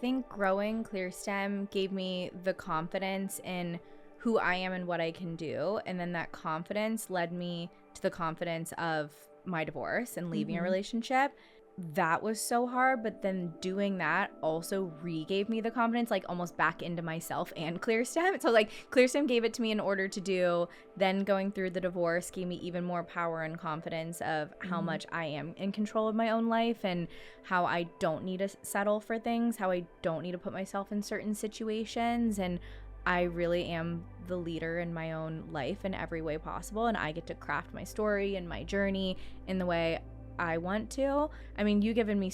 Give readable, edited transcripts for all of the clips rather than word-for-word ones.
think growing ClearStem gave me the confidence in who I am and what I can do. And then that confidence led me to the confidence of my divorce and leaving a relationship. That was so hard, but then doing that also re-gave me the confidence, like almost back into myself and ClearStem. So like ClearStem gave it to me in order to do, then going through the divorce gave me even more power and confidence of how much I am in control of my own life and how I don't need to settle for things, how I don't need to put myself in certain situations, and I really am the leader in my own life in every way possible, and I get to craft my story and my journey in the way I want to. I mean, you've given me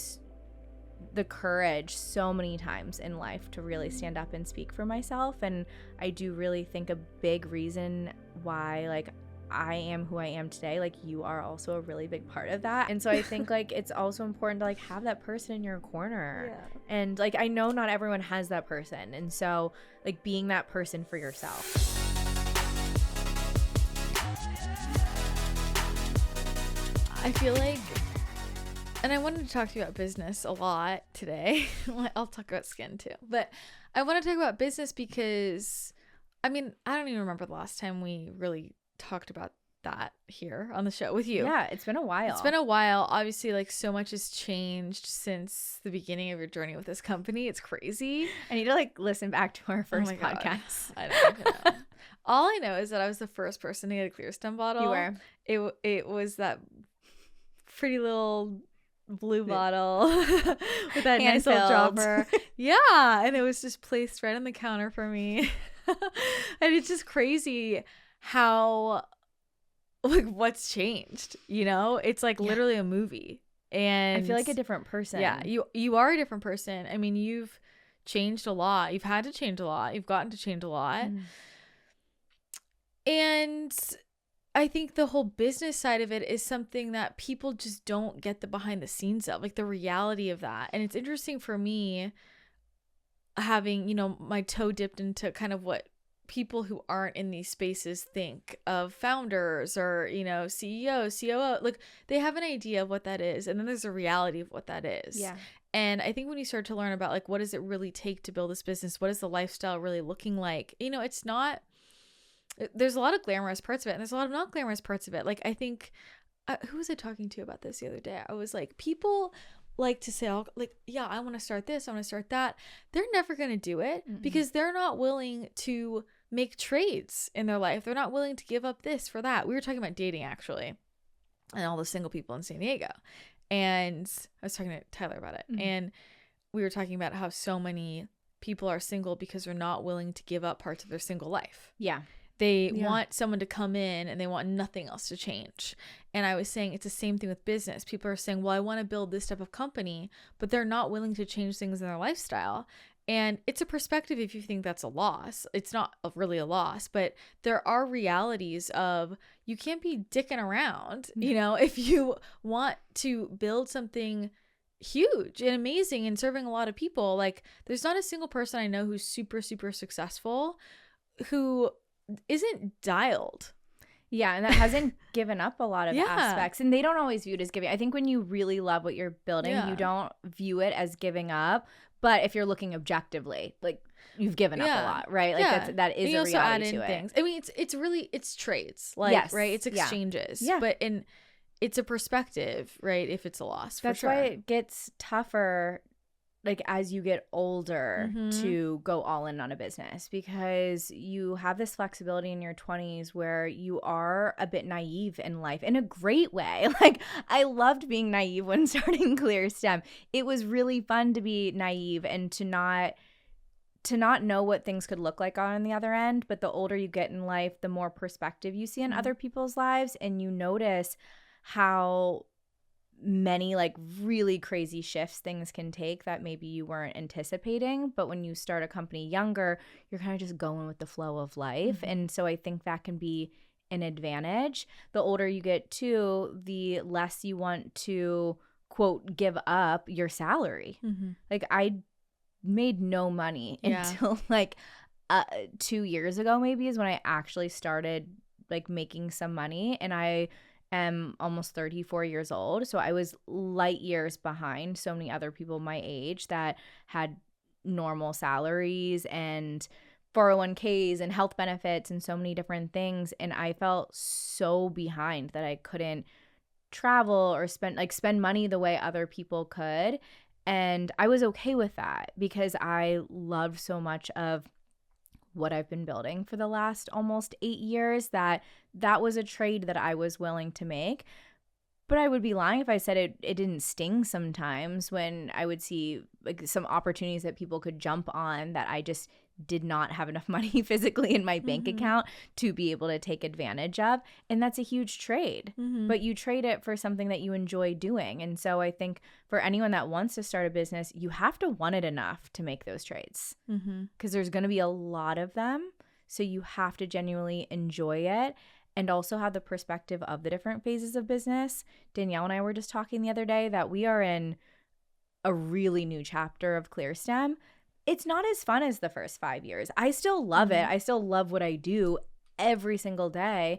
the courage so many times in life to really stand up and speak for myself, and I do really think a big reason why like I am who I am today, like you are also a really big part of that. And so I think like it's also important to like have that person in your corner. Yeah. And like I know not everyone has that person, and so like being that person for yourself. I feel like, and I wanted to talk to you about business a lot today. I'll talk about skin too, but I want to talk about business because, I mean, I don't even remember the last time we really talked about that here on the show with you. Yeah, it's been a while. It's been a while. Obviously, like so much has changed since the beginning of your journey with this company. It's crazy. I need to like listen back to our first my God. podcast. I don't even know. All I know is that I was the first person to get a ClearStem bottle. You were. It was that pretty little blue bottle with that nice little dropper. Yeah, and it was just placed right on the counter for me. And it's just crazy how like what's changed, you know? It's like literally a movie. And I feel like a different person. Yeah, you are a different person. I mean, you've changed a lot. You've had to change a lot. You've gotten to change a lot. And I think the whole business side of it is something that people just don't get the behind the scenes of, like the reality of that. And it's interesting for me having, you know, my toe dipped into kind of what people who aren't in these spaces think of founders or, you know, CEOs, COO. Like they have an idea of what that is. And then there's a reality of what that is. Yeah. And I think when you start to learn about like, what does it really take to build this business? What is the lifestyle really looking like? You know, it's not, there's a lot of glamorous parts of it and there's a lot of not glamorous parts of it. Like I think, who was I talking to about this the other day? I was like, people like to say, oh, like, yeah, I want to start this, I want to start that. They're never going to do it because they're not willing to make trades in their life. They're not willing to give up this for that. We were talking about dating actually and all the single people in San Diego. And I was talking to Tyler about it. And we were talking about how so many people are single because they're not willing to give up parts of their single life. Yeah. They want someone to come in and they want nothing else to change. And I was saying it's the same thing with business. People are saying, well, I want to build this type of company, but they're not willing to change things in their lifestyle. And it's a perspective if you think that's a loss. It's not really a loss, but there are realities of you can't be dicking around, you know, if you want to build something huge and amazing and serving a lot of people. Like there's not a single person I know who's super, super successful who isn't dialed. Yeah, and that hasn't given up a lot of aspects. And they don't always view it as giving. I think when you really love what you're building, you don't view it as giving up. But if you're looking objectively, like you've given up a lot, right? Like that is a reality to it. Things. I mean, it's trades, like right? It's exchanges. Yeah. But it's a perspective, right? If it's a loss, that's why it gets tougher like as you get older to go all in on a business, because you have this flexibility in your 20s where you are a bit naive in life in a great way. Like I loved being naive when starting ClearStem. It was really fun to be naive and to not know what things could look like on the other end. But the older you get in life, the more perspective you see in other people's lives, and you notice how many like really crazy shifts things can take that maybe you weren't anticipating. But when you start a company younger, you're kind of just going with the flow of life. And so I think that can be an advantage. The older you get too, the less you want to quote give up your salary. Like I made no money until like 2 years ago maybe is when I actually started like making some money, and I am almost 34 years old. So I was light years behind so many other people my age that had normal salaries and 401ks and health benefits and so many different things. And I felt so behind that I couldn't travel or spend money the way other people could. And I was okay with that because I loved so much of what I've been building for the last almost 8 years that was a trade that I was willing to make. But I would be lying if I said it didn't sting sometimes when I would see like some opportunities that people could jump on that I just did not have enough money physically in my bank account to be able to take advantage of. And that's a huge trade. But you trade it for something that you enjoy doing. And so I think for anyone that wants to start a business, you have to want it enough to make those trades because there's going to be a lot of them. So you have to genuinely enjoy it and also have the perspective of the different phases of business. Danielle and I were just talking the other day that we are in a really new chapter of ClearSTEM. It's not as fun as the first 5 years. I still love it. I still love what I do every single day.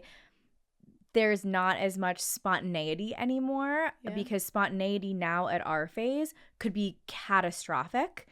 There's not as much spontaneity anymore because spontaneity now at our phase could be catastrophic.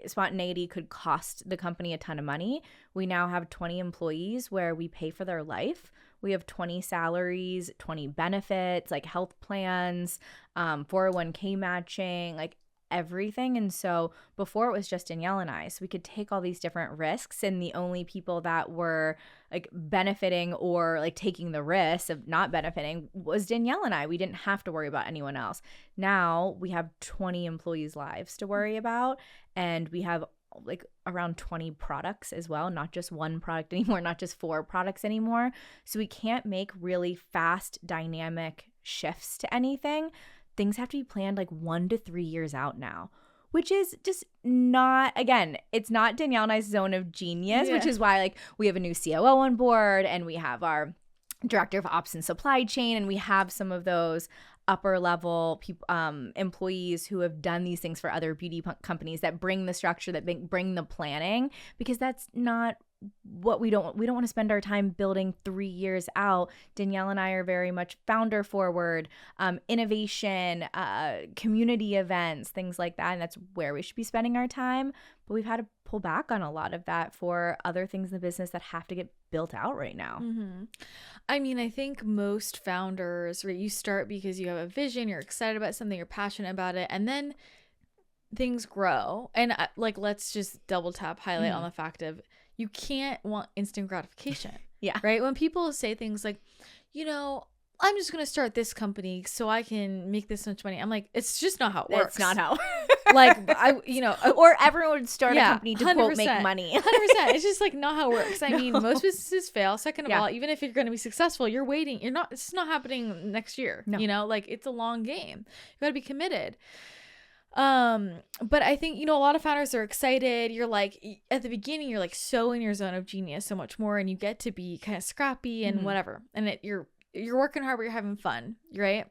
Spontaneity could cost the company a ton of money. We now have 20 employees where we pay for their life. We have 20 salaries, 20 benefits, like health plans, 401k matching, like everything. And so before it was just Danielle and I, so we could take all these different risks, and the only people that were like benefiting or like taking the risk of not benefiting was Danielle and I. We didn't have to worry about anyone else. Now we have 20 employees' lives to worry about, and we have like around 20 products as well, not just one product anymore, not just 4 products anymore. So we can't make really fast, dynamic shifts to anything. Things have to be planned like 1 to 3 years out now, which is just not, again, it's not Danielle and I's zone of genius, which is why like we have a new COO on board and we have our director of ops and supply chain, and we have some of those upper level employees who have done these things for other beauty companies that bring the structure, that bring the planning, because that's not what we don't want to spend our time building 3 years out. Danielle and I are very much founder forward, innovation, community events, things like that. And that's where we should be spending our time. But we've had to pull back on a lot of that for other things in the business that have to get built out right now. I mean, I think most founders, right, you start because you have a vision, you're excited about something, you're passionate about it, and then things grow. And like, let's just highlight on the fact of you can't want instant gratification. Right? When people say things like, you know, I'm just going to start this company so I can make this much money. I'm like, it's just not how it works. It's not how. Like, or everyone would start a company to 100%. Quote, make money. 100%. It's just like not how it works. I mean, most businesses fail. Second of all, even if you're going to be successful, you're waiting. It's not happening next year. No. You know, like it's a long game. You got to be committed. But I think, you know, a lot of founders are excited. You're like, at the beginning, you're like so in your zone of genius so much more, and you get to be kind of scrappy and whatever. And you're working hard, but you're having fun, right?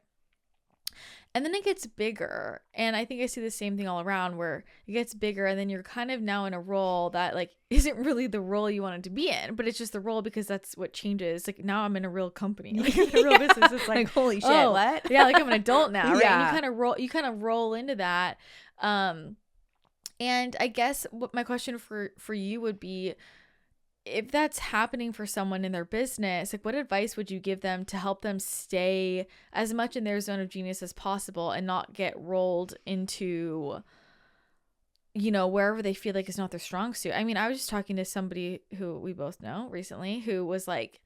And then it gets bigger. And I think I see the same thing all around, where it gets bigger and then you're kind of now in a role that like isn't really the role you wanted to be in, but it's just the role because that's what changes. Like now I'm in a real company, like in a real business. It's like holy shit, what? Yeah, like I'm an adult now, right? And you kind of roll into that. And I guess what my question for you would be, if that's happening for someone in their business, like what advice would you give them to help them stay as much in their zone of genius as possible and not get rolled into, you know, wherever they feel like it's not their strong suit? I mean, I was just talking to somebody who we both know recently who was like,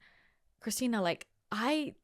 Christina, like I'm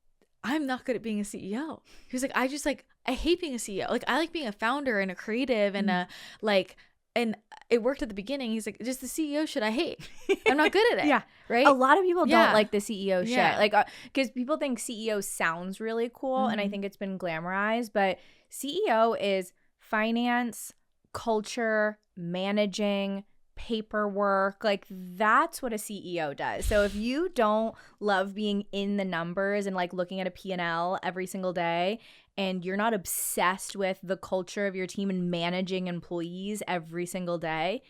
not good at being a CEO. He was like, I hate being a CEO. Like I like being a founder and a creative and a like, and it worked at the beginning. He's like, just the CEO shit I hate. I'm not good at it. Right? A lot of people don't like the CEO shit. Like, because people think CEO sounds really cool. And I think it's been glamorized. But CEO is finance, culture, managing, paperwork. Like, that's what a CEO does. So if you don't love being in the numbers and like looking at a P&L every single day, and you're not obsessed with the culture of your team and managing employees every single day,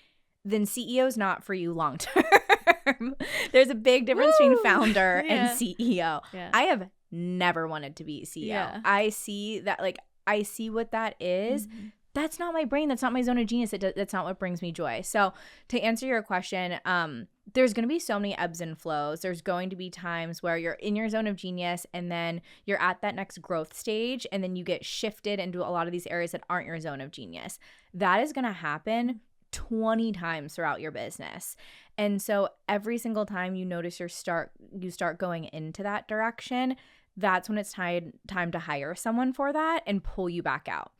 then CEO is not for you long term. There's a big difference between founder and CEO. I have never wanted to be CEO. I see that, like, I see what that is. that's not my brain. That's not my zone of genius. That's not what brings me joy. So to answer your question, there's going to be so many ebbs and flows. There's going to be times where you're in your zone of genius and then you're at that next growth stage and then you get shifted into a lot of these areas that aren't your zone of genius. That is going to happen 20 times throughout your business. And so every single time you notice you start going into that direction, that's when it's time to hire someone for that and pull you back out.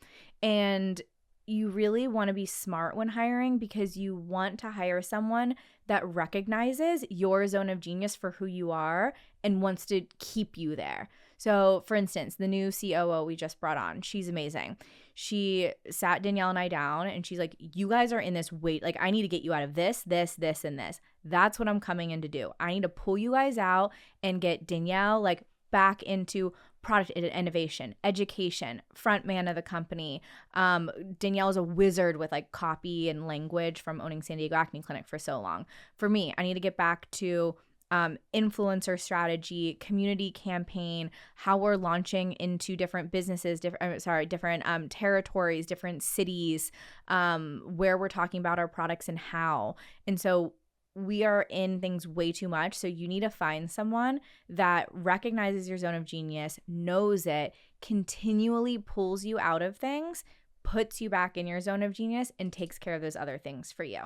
And you really want to be smart when hiring, because you want to hire someone that recognizes your zone of genius for who you are and wants to keep you there. So for instance, the new COO we just brought on, she's amazing. She sat Danielle and I down and she's like, you guys are in this weight. Like, I need to get you out of this, and this. That's what I'm coming in to do. I need to pull you guys out and get Danielle like back into product innovation, education, front man of the company. Danielle is a wizard with like copy and language from owning San Diego Acne Clinic for so long. For me, I need to get back to influencer strategy, community campaign, how we're launching into different businesses, different territories, different cities, where we're talking about our products and how. And so we are in things way too much. So you need to find someone that recognizes your zone of genius, knows it, continually pulls you out of things, puts you back in your zone of genius, and takes care of those other things for you.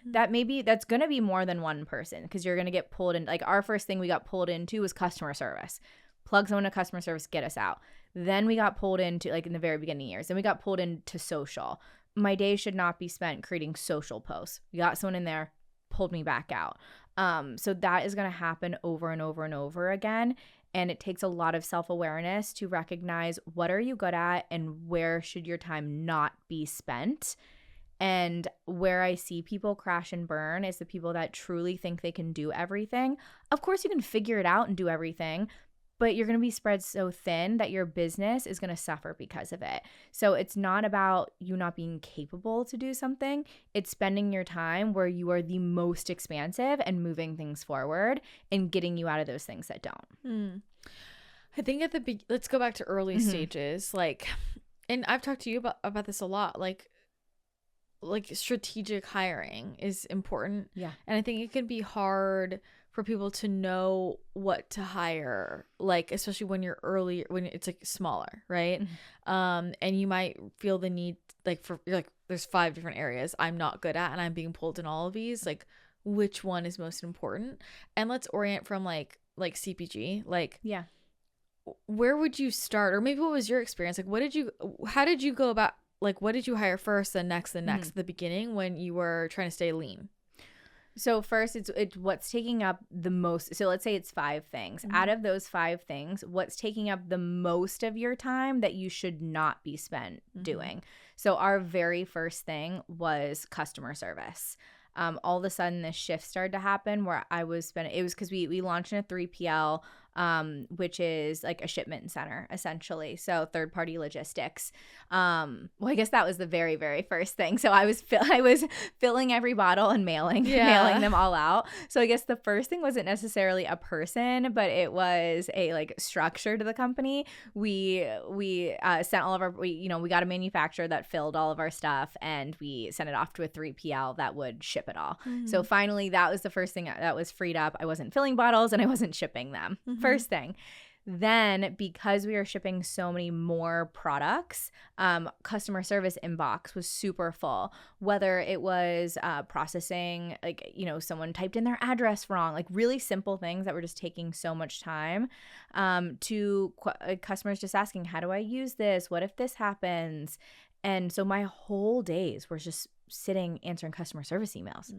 That's going to be more than one person, because you're going to get pulled in. Like, our first thing we got pulled into was customer service. Plug someone to customer service, get us out. Then we got pulled into, like in the very beginning years, then we got pulled into social. My day should not be spent creating social posts. We got someone in there, pulled me back out. So that is going to happen over and over and over again. And it takes a lot of self-awareness to recognize what are you good at and where should your time not be spent. And where I see people crash and burn is the people that truly think they can do everything. Of course, you can figure it out and do everything, but you're going to be spread so thin that your business is going to suffer because of it. So it's not about you not being capable to do something. It's spending your time where you are the most expansive and moving things forward and getting you out of those things that don't. I think let's go back to early stages. Like, and I've talked to you about this a lot, like strategic hiring is important. Yeah. And I think it can be hard for people to know what to hire, like, especially when you're early, when it's like smaller, right? And you might feel the need, like, you're like, there's 5 different areas I'm not good at and I'm being pulled in all of these. Like, which one is most important? And let's orient from like CPG, like, yeah, where would you start? Or maybe what was your experience? Like, how did you go about, like, what did you hire first, then next, at the beginning when you were trying to stay lean? So first, it's what's taking up the most. So let's say it's 5 things. Out of those 5 things, what's taking up the most of your time that you should not be spent doing? So our very first thing was customer service. All of a sudden, this shift started to happen where I was spending. It was because we launched in a 3PL, which is like a shipment center essentially. So third-party logistics. Well, I guess that was the very, very first thing. So I was filling every bottle and mailing them all out. So I guess the first thing wasn't necessarily a person, but it was a like structure to the company. We sent all of our, we got a manufacturer that filled all of our stuff, and we sent it off to a 3PL that would ship it all. So finally, that was the first thing that was freed up. I wasn't filling bottles and I wasn't shipping them. First thing. Then, because we were shipping so many more products, customer service inbox was super full. Whether it was processing, like, someone typed in their address wrong, like really simple things that were just taking so much time, to customers just asking, how do I use this? What if this happens? And so my whole days were just sitting answering customer service emails.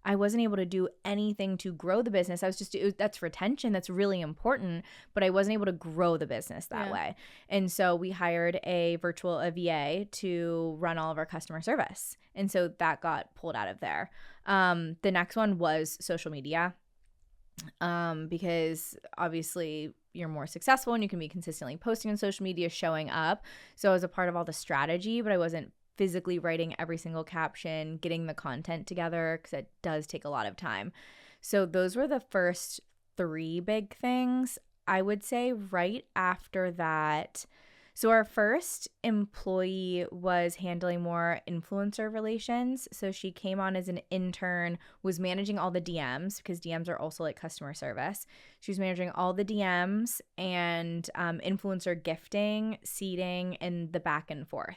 I wasn't able to do anything to grow the business. I was just, that's retention. That's really important, but I wasn't able to grow the business that way. And so we hired a VA to run all of our customer service. And so that got pulled out of there. The next one was social media, because obviously you're more successful and you can be consistently posting on social media, showing up. So I was a part of all the strategy, but I wasn't physically writing every single caption, getting the content together, because it does take a lot of time. So those were the first 3 big things. I would say right after that, So our first employee was handling more influencer relations. So she came on as an intern, was managing all the DMs, because DMs are also like customer service. She was managing all the DMs and influencer gifting, seeding, and the back and forth.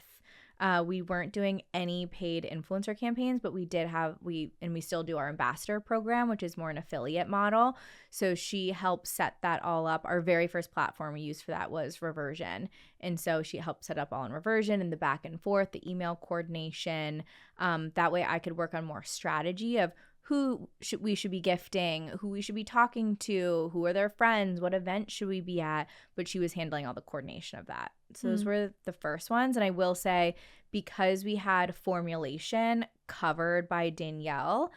We weren't doing any paid influencer campaigns, but we still do our ambassador program, which is more an affiliate model. So she helped set that all up. Our very first platform we used for that was Reversion. And so she helped set up all in Reversion and the back and forth, the email coordination. That way I could work on more strategy of who we should be gifting, who we should be talking to, who are their friends, what event should we be at. But she was handling all the coordination of that. So those were the first ones. And I will say, because we had formulation covered by Danielle,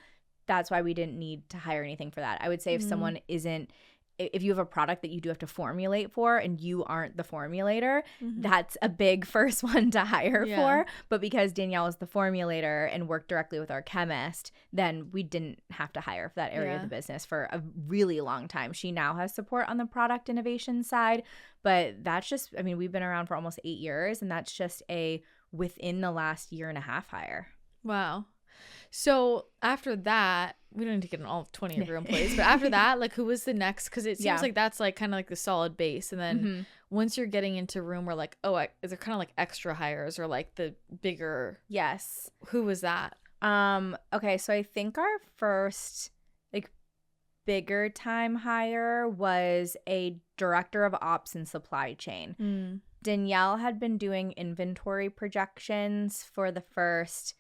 that's why we didn't need to hire anything for that. I would say if you have a product that you do have to formulate for and you aren't the formulator, that's a big first one to hire for. But because Danielle is the formulator and worked directly with our chemist, then we didn't have to hire for that area of the business for a really long time. She now has support on the product innovation side, but that's just, I mean, we've been around for almost 8 years, and that's just a within the last year and a half hire. Wow. So after that, we don't need to get in all 20 of your employees, but after that, like, who was the next? Because it seems like that's like kind of like the solid base. And then once you're getting into room where like, is there kind of like extra hires or like the bigger? Yes. Who was that? Okay, so I think our first like bigger time hire was a director of ops and supply chain. Danielle had been doing inventory projections for the first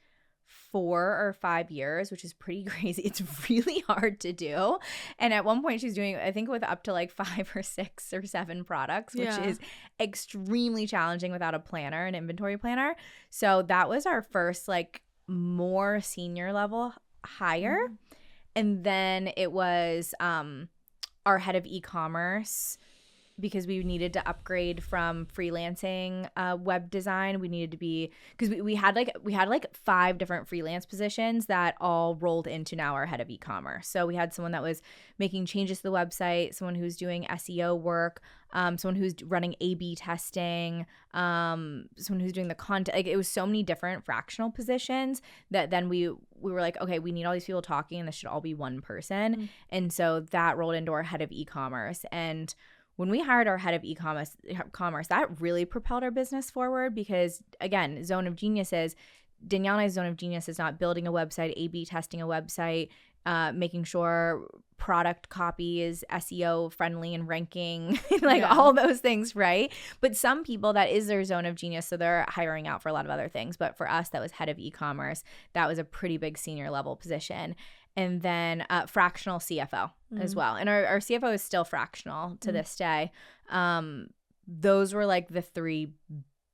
4 or 5 years, which is pretty crazy. It's really hard to do. And at one point she's doing, I think, with up to like 5 or 6 or 7 products, which is extremely challenging without a planner, an inventory planner. So that was our first like more senior level hire. And then it was our head of e-commerce, because we needed to upgrade from freelancing web design. We needed to be, because we had like 5 different freelance positions that all rolled into now our head of e-commerce. So we had someone that was making changes to the website, someone who's doing SEO work, someone who's running A/B testing, someone who's doing the content. Like, it was so many different fractional positions that then we were like, okay, we need all these people talking, and this should all be one person. And so that rolled into our head of e-commerce. And when we hired our head of e-commerce, that really propelled our business forward, because, again, Zone of Genius is, Danielle and I's Zone of Genius is not building a website, A/B testing a website, making sure product copy is SEO friendly and ranking, all those things, right? But some people, that is their Zone of Genius, so they're hiring out for a lot of other things. But for us, that was head of e-commerce. That was a pretty big senior level position. And then fractional CFO as well. And our CFO is still fractional to this day. Those were like the 3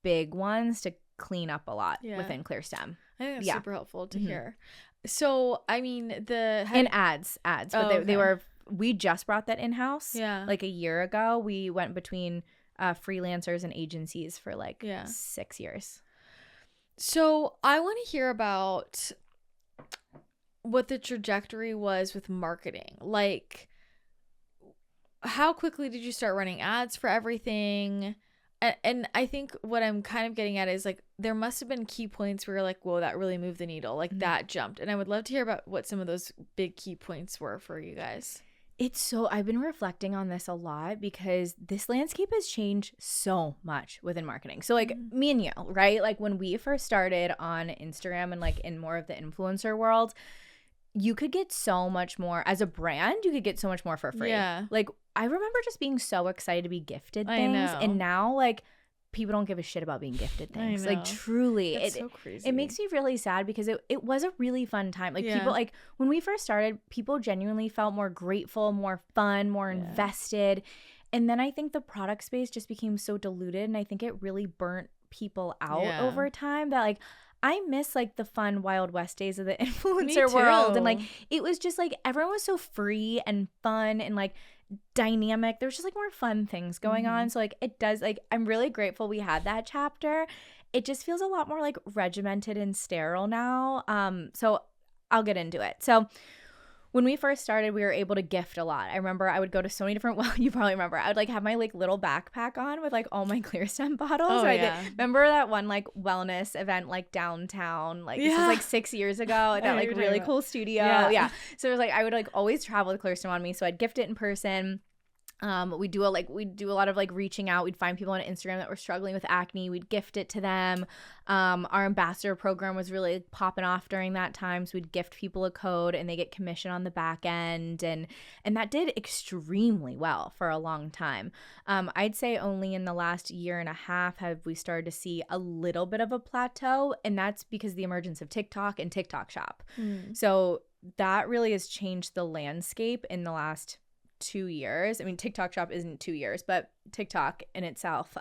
big ones to clean up a lot within ClearSTEM. I think that's super helpful to hear. So, I mean, and ads, but we just brought that in-house like a year ago. We went between freelancers and agencies for like 6 years. So I want to hear about what the trajectory was with marketing. Like, how quickly did you start running ads for everything? And I think what I'm kind of getting at is, like, there must have been key points where you're like, whoa, that really moved the needle. Like, that jumped. And I would love to hear about what some of those big key points were for you guys. I've been reflecting on this a lot, because this landscape has changed so much within marketing. So like me and you, right? Like, when we first started on Instagram and like in more of the influencer world, you could get so much more as a brand. You could get so much more for free. Yeah. Like, I remember just being so excited to be gifted things. I know. And now, like, people don't give a shit about being gifted things. Like, truly. It's so crazy. It makes me really sad, because it was a really fun time. Like, people, like, when we first started, people genuinely felt more grateful, more fun, more invested. And then I think the product space just became so diluted, and I think it really burnt people out over time, that, like, I miss like the fun Wild West days of the influencer world. And like, it was just like, everyone was so free and fun and like dynamic. There was just like more fun things going on. So like, it does, like, I'm really grateful we had that chapter. It just feels a lot more like regimented and sterile now. So I'll get into it. So when we first started, we were able to gift a lot. I remember I would go to so many different, well, you probably remember, I would like have my like little backpack on with like all my ClearStem bottles. Oh, I remember that one like wellness event like downtown, like this was like 6 years ago at that like really cool studio. Yeah. So it was like I would like always travel with ClearStem on me. So I'd gift it in person. We do a lot of like reaching out. We'd find people on Instagram that were struggling with acne. We'd gift it to them. Our ambassador program was really popping off during that time. So we'd gift people a code and they get commission on the back end. And that did extremely well for a long time. I'd say only in the last year and a half have we started to see a little bit of a plateau. And that's because of the emergence of TikTok and TikTok Shop. So that really has changed the landscape in the last 2 years. I mean, TikTok Shop isn't 2 years, but TikTok in itself.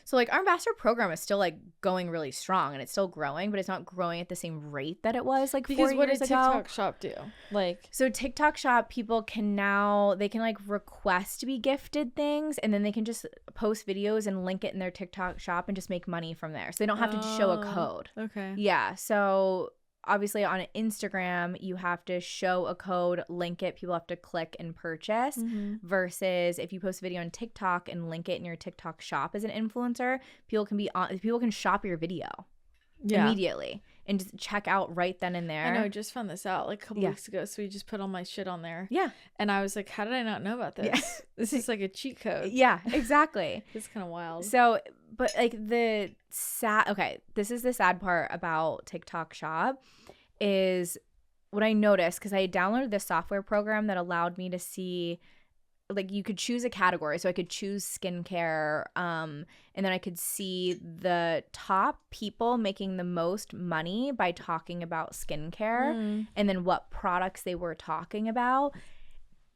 So like our ambassador program is still like going really strong and it's still growing, but it's not growing at the same rate that it was like 4 years ago. Because what did TikTok Shop do? Like, so TikTok Shop, people can now, they can like request to be gifted things and then they can just post videos and link it in their TikTok Shop and just make money from there. So they don't have to show a code. Okay. Yeah. So obviously on Instagram, you have to show a code, link it, people have to click and purchase, versus if you post a video on TikTok and link it in your TikTok Shop as an influencer, people can shop your video immediately and just check out right then and there. I know, I just found this out like a couple weeks ago, so we just put all my shit on there. Yeah. And I was like, how did I not know about this? Yeah. This is like a cheat code. Yeah, exactly. It's kind of wild. So, but like this is the sad part about TikTok Shop is what I noticed, because I downloaded this software program that allowed me to see, like, you could choose a category. So I could choose skincare, and then I could see the top people making the most money by talking about skincare, and then what products they were talking about.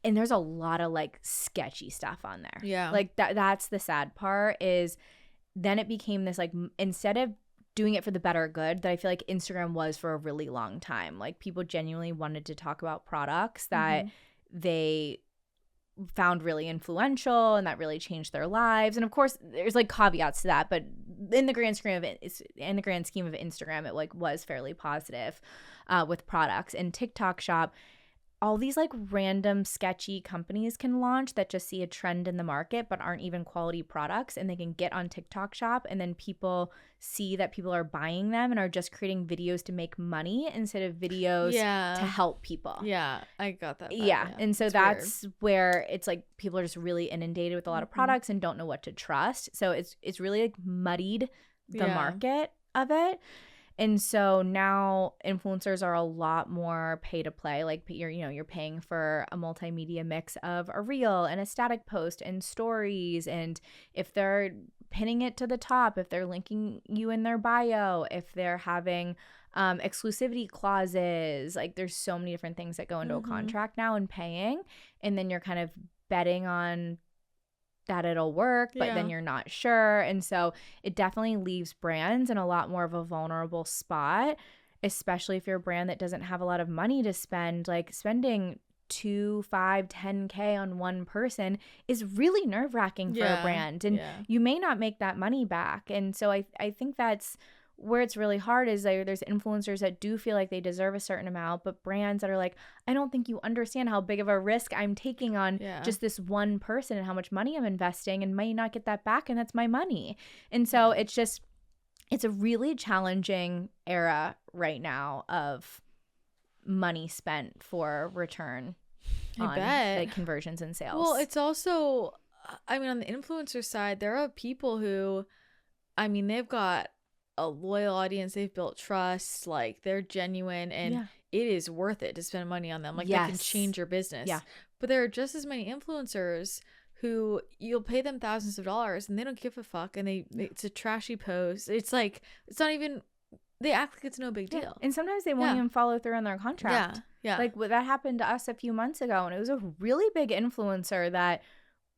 And there's a lot of like sketchy stuff on there. Yeah. Like that's the sad part, is then it became this like, instead of doing it for the better good that I feel like Instagram was for a really long time. Like people genuinely wanted to talk about products that they found really influential and that really changed their lives. And of course there's like caveats to that, but in the grand scheme of Instagram, it like was fairly positive with products. And TikTok Shop, all these like random sketchy companies can launch that just see a trend in the market but aren't even quality products, and they can get on TikTok Shop, and then people see that people are buying them and are just creating videos to make money instead of videos to help people. Yeah, I got that. Yeah. And so that's weird, where it's like people are just really inundated with a lot of products and don't know what to trust. So it's really like muddied the market of it. And so now influencers are a lot more pay to play. Like you're paying for a multimedia mix of a reel and a static post and stories. And if they're pinning it to the top, if they're linking you in their bio, if they're having exclusivity clauses, like there's so many different things that go into a contract now and paying. And then you're kind of betting on that it'll work, but then you're not sure. And so it definitely leaves brands in a lot more of a vulnerable spot, especially if you're a brand that doesn't have a lot of money to spend. Like spending $2, $5, $10K on one person is really nerve-wracking for a brand, and you may not make that money back. And so I think that's where it's really hard, is like there's influencers that do feel like they deserve a certain amount, but brands that are like, I don't think you understand how big of a risk I'm taking on just this one person and how much money I'm investing, and may not get that back, and that's my money. And so it's a really challenging era right now of money spent for return on like conversions and sales. Well, it's also, I mean, on the influencer side, there are people who, I mean, they've got a loyal audience, they've built trust, like they're genuine, and it is worth it to spend money on them. Like they can change your business. Yeah. But there are just as many influencers who you'll pay them thousands of dollars and they don't give a fuck, and it's a trashy post. It's like, it's not even, they act like it's no big deal. And sometimes they won't even follow through on their contract. Yeah. Like that happened to us a few months ago, and it was a really big influencer that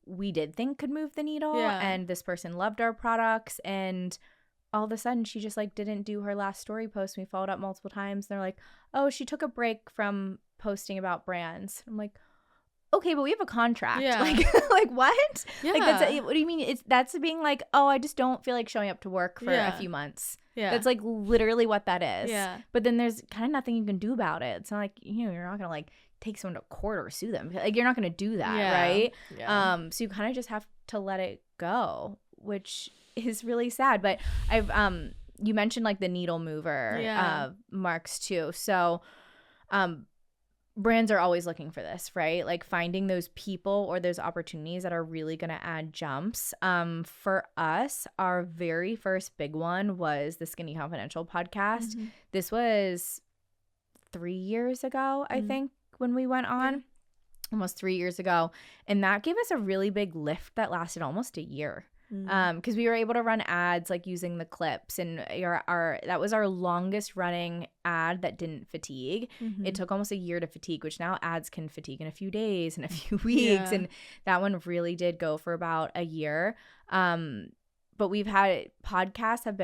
we did think could move the needle. Yeah. And this person loved our products, and all of a sudden she just like didn't do her last story post. We followed up multiple times. They're like, oh, she took a break from posting about brands. I'm like, okay, but we have a contract. Yeah. Like what? Yeah. Like what do you mean? That's being like, oh, I just don't feel like showing up to work for a few months. Yeah. That's like literally what that is. Yeah. But then there's kind of nothing you can do about it. It's not like, you're not gonna like take someone to court or sue them. Like, you're not gonna do that, right? Yeah. So you kind of just have to let it go, which is really sad. But I've you mentioned like the needle mover marks too. So brands are always looking for this, right? Like finding those people or those opportunities that are really going to add jumps. For us, our very first big one was the Skinny Confidential podcast. This was 3 years ago, I think, when we went on. Almost 3 years ago. And that gave us a really big lift that lasted almost a year. Because we were able to run ads like using the clips, and that was our longest running ad that didn't fatigue. It took almost a year to fatigue, which now ads can fatigue in a few days and a few weeks, and that one really did go for about a year. But we've had podcasts have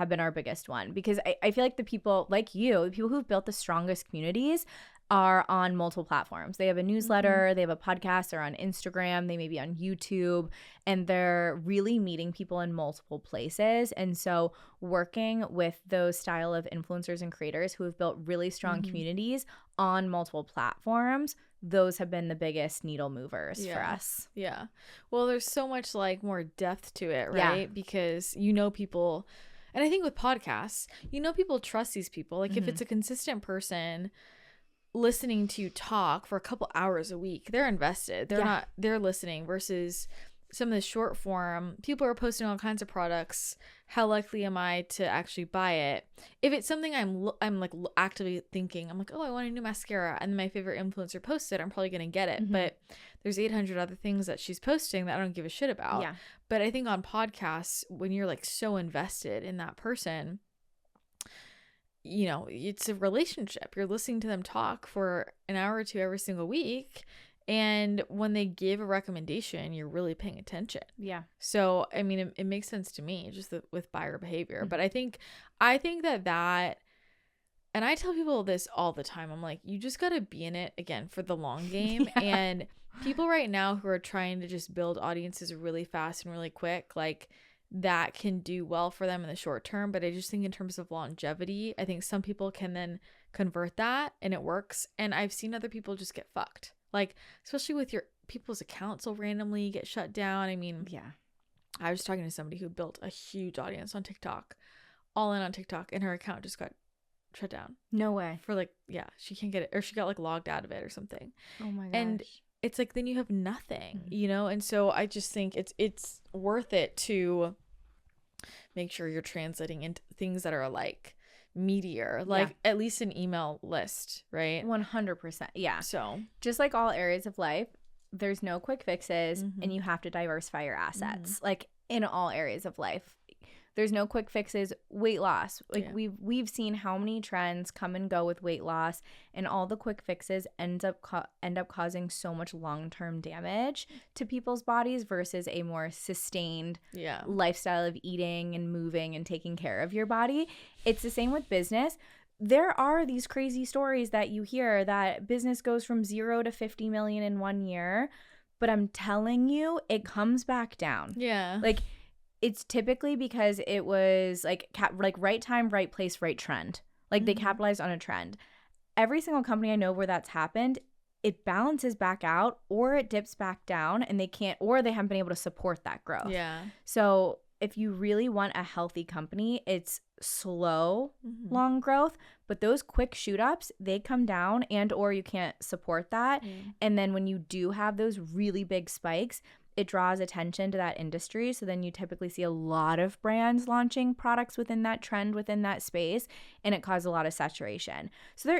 been our biggest one, because I feel like the people like you, the people who've built the strongest communities are on multiple platforms. They have a newsletter, they have a podcast, they're on Instagram, they may be on YouTube, and they're really meeting people in multiple places. And so working with those style of influencers and creators who have built really strong communities on multiple platforms, those have been the biggest needle movers for us. Yeah. Well, there's so much like more depth to it, right? Yeah. Because people, and I think with podcasts, people trust these people. Like if it's a consistent person listening to you talk for a couple hours a week, they're invested. They're listening, versus some of the short form, people are posting all kinds of products. How likely am I to actually buy it? If it's something I'm like actively thinking, I'm like, oh, I want a new mascara, and then my favorite influencer posted, I'm probably gonna get it. But there's 800 other things that she's posting that I don't give a shit about. Yeah. But I think on podcasts, when you're like so invested in that person, it's a relationship. You're listening to them talk for an hour or two every single week. And when they give a recommendation, you're really paying attention. Yeah. So, I mean, it makes sense to me just with buyer behavior. But I think that, and I tell people this all the time, I'm like, you just got to be in it again for the long game. And people right now who are trying to just build audiences really fast and really quick, like, that can do well for them in the short term. But I just think in terms of longevity, I think some people can then convert that and it works. And I've seen other people just get fucked. Like, especially with your people's accounts will randomly get shut down. I mean, I was talking to somebody who built a huge audience on TikTok, all in on TikTok, and her account just got shut down. No way. For like, she can't get it, or she got like logged out of it or something. Oh my gosh. And it's like, then you have nothing, And so I just think it's worth it to make sure you're translating into things that are like meatier, like at least an email list, right? 100%. Yeah. So just like all areas of life, there's no quick fixes, and you have to diversify your assets. Like in all areas of life, there's no quick fixes. Weight loss, like we've seen how many trends come and go with weight loss, and all the quick fixes end up causing so much long-term damage to people's bodies versus a more sustained lifestyle of eating and moving and taking care of your body. It's the same with business. There are these crazy stories that you hear that business goes from 0 to 50 million in 1 year, but I'm telling you, it comes back down. Yeah. Like, it's typically because it was like right time, right place, right trend. Like they capitalized on a trend. Every single company I know where that's happened, it balances back out or it dips back down, and they haven't been able to support that growth. Yeah. So if you really want a healthy company, it's slow, long growth, but those quick shoot ups, they come down, and or you can't support that. And then when you do have those really big spikes, it draws attention to that industry. So then you typically see a lot of brands launching products within that trend, within that space, and it causes a lot of saturation. So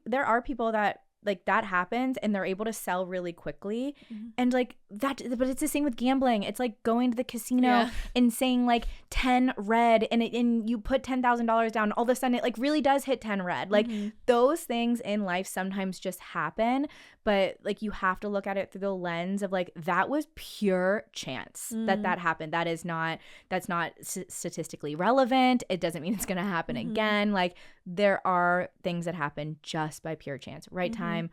there are people that like that happens and they're able to sell really quickly. And like that, but it's the same with gambling. It's like going to the casino and saying like 10 red and you put $10,000 down, all of a sudden it like really does hit 10 red. Like those things in life sometimes just happen, but like you have to look at it through the lens of like, that was pure chance that happened. That's not statistically relevant. It doesn't mean it's going to happen again. Like there are things that happen just by pure chance. Right time,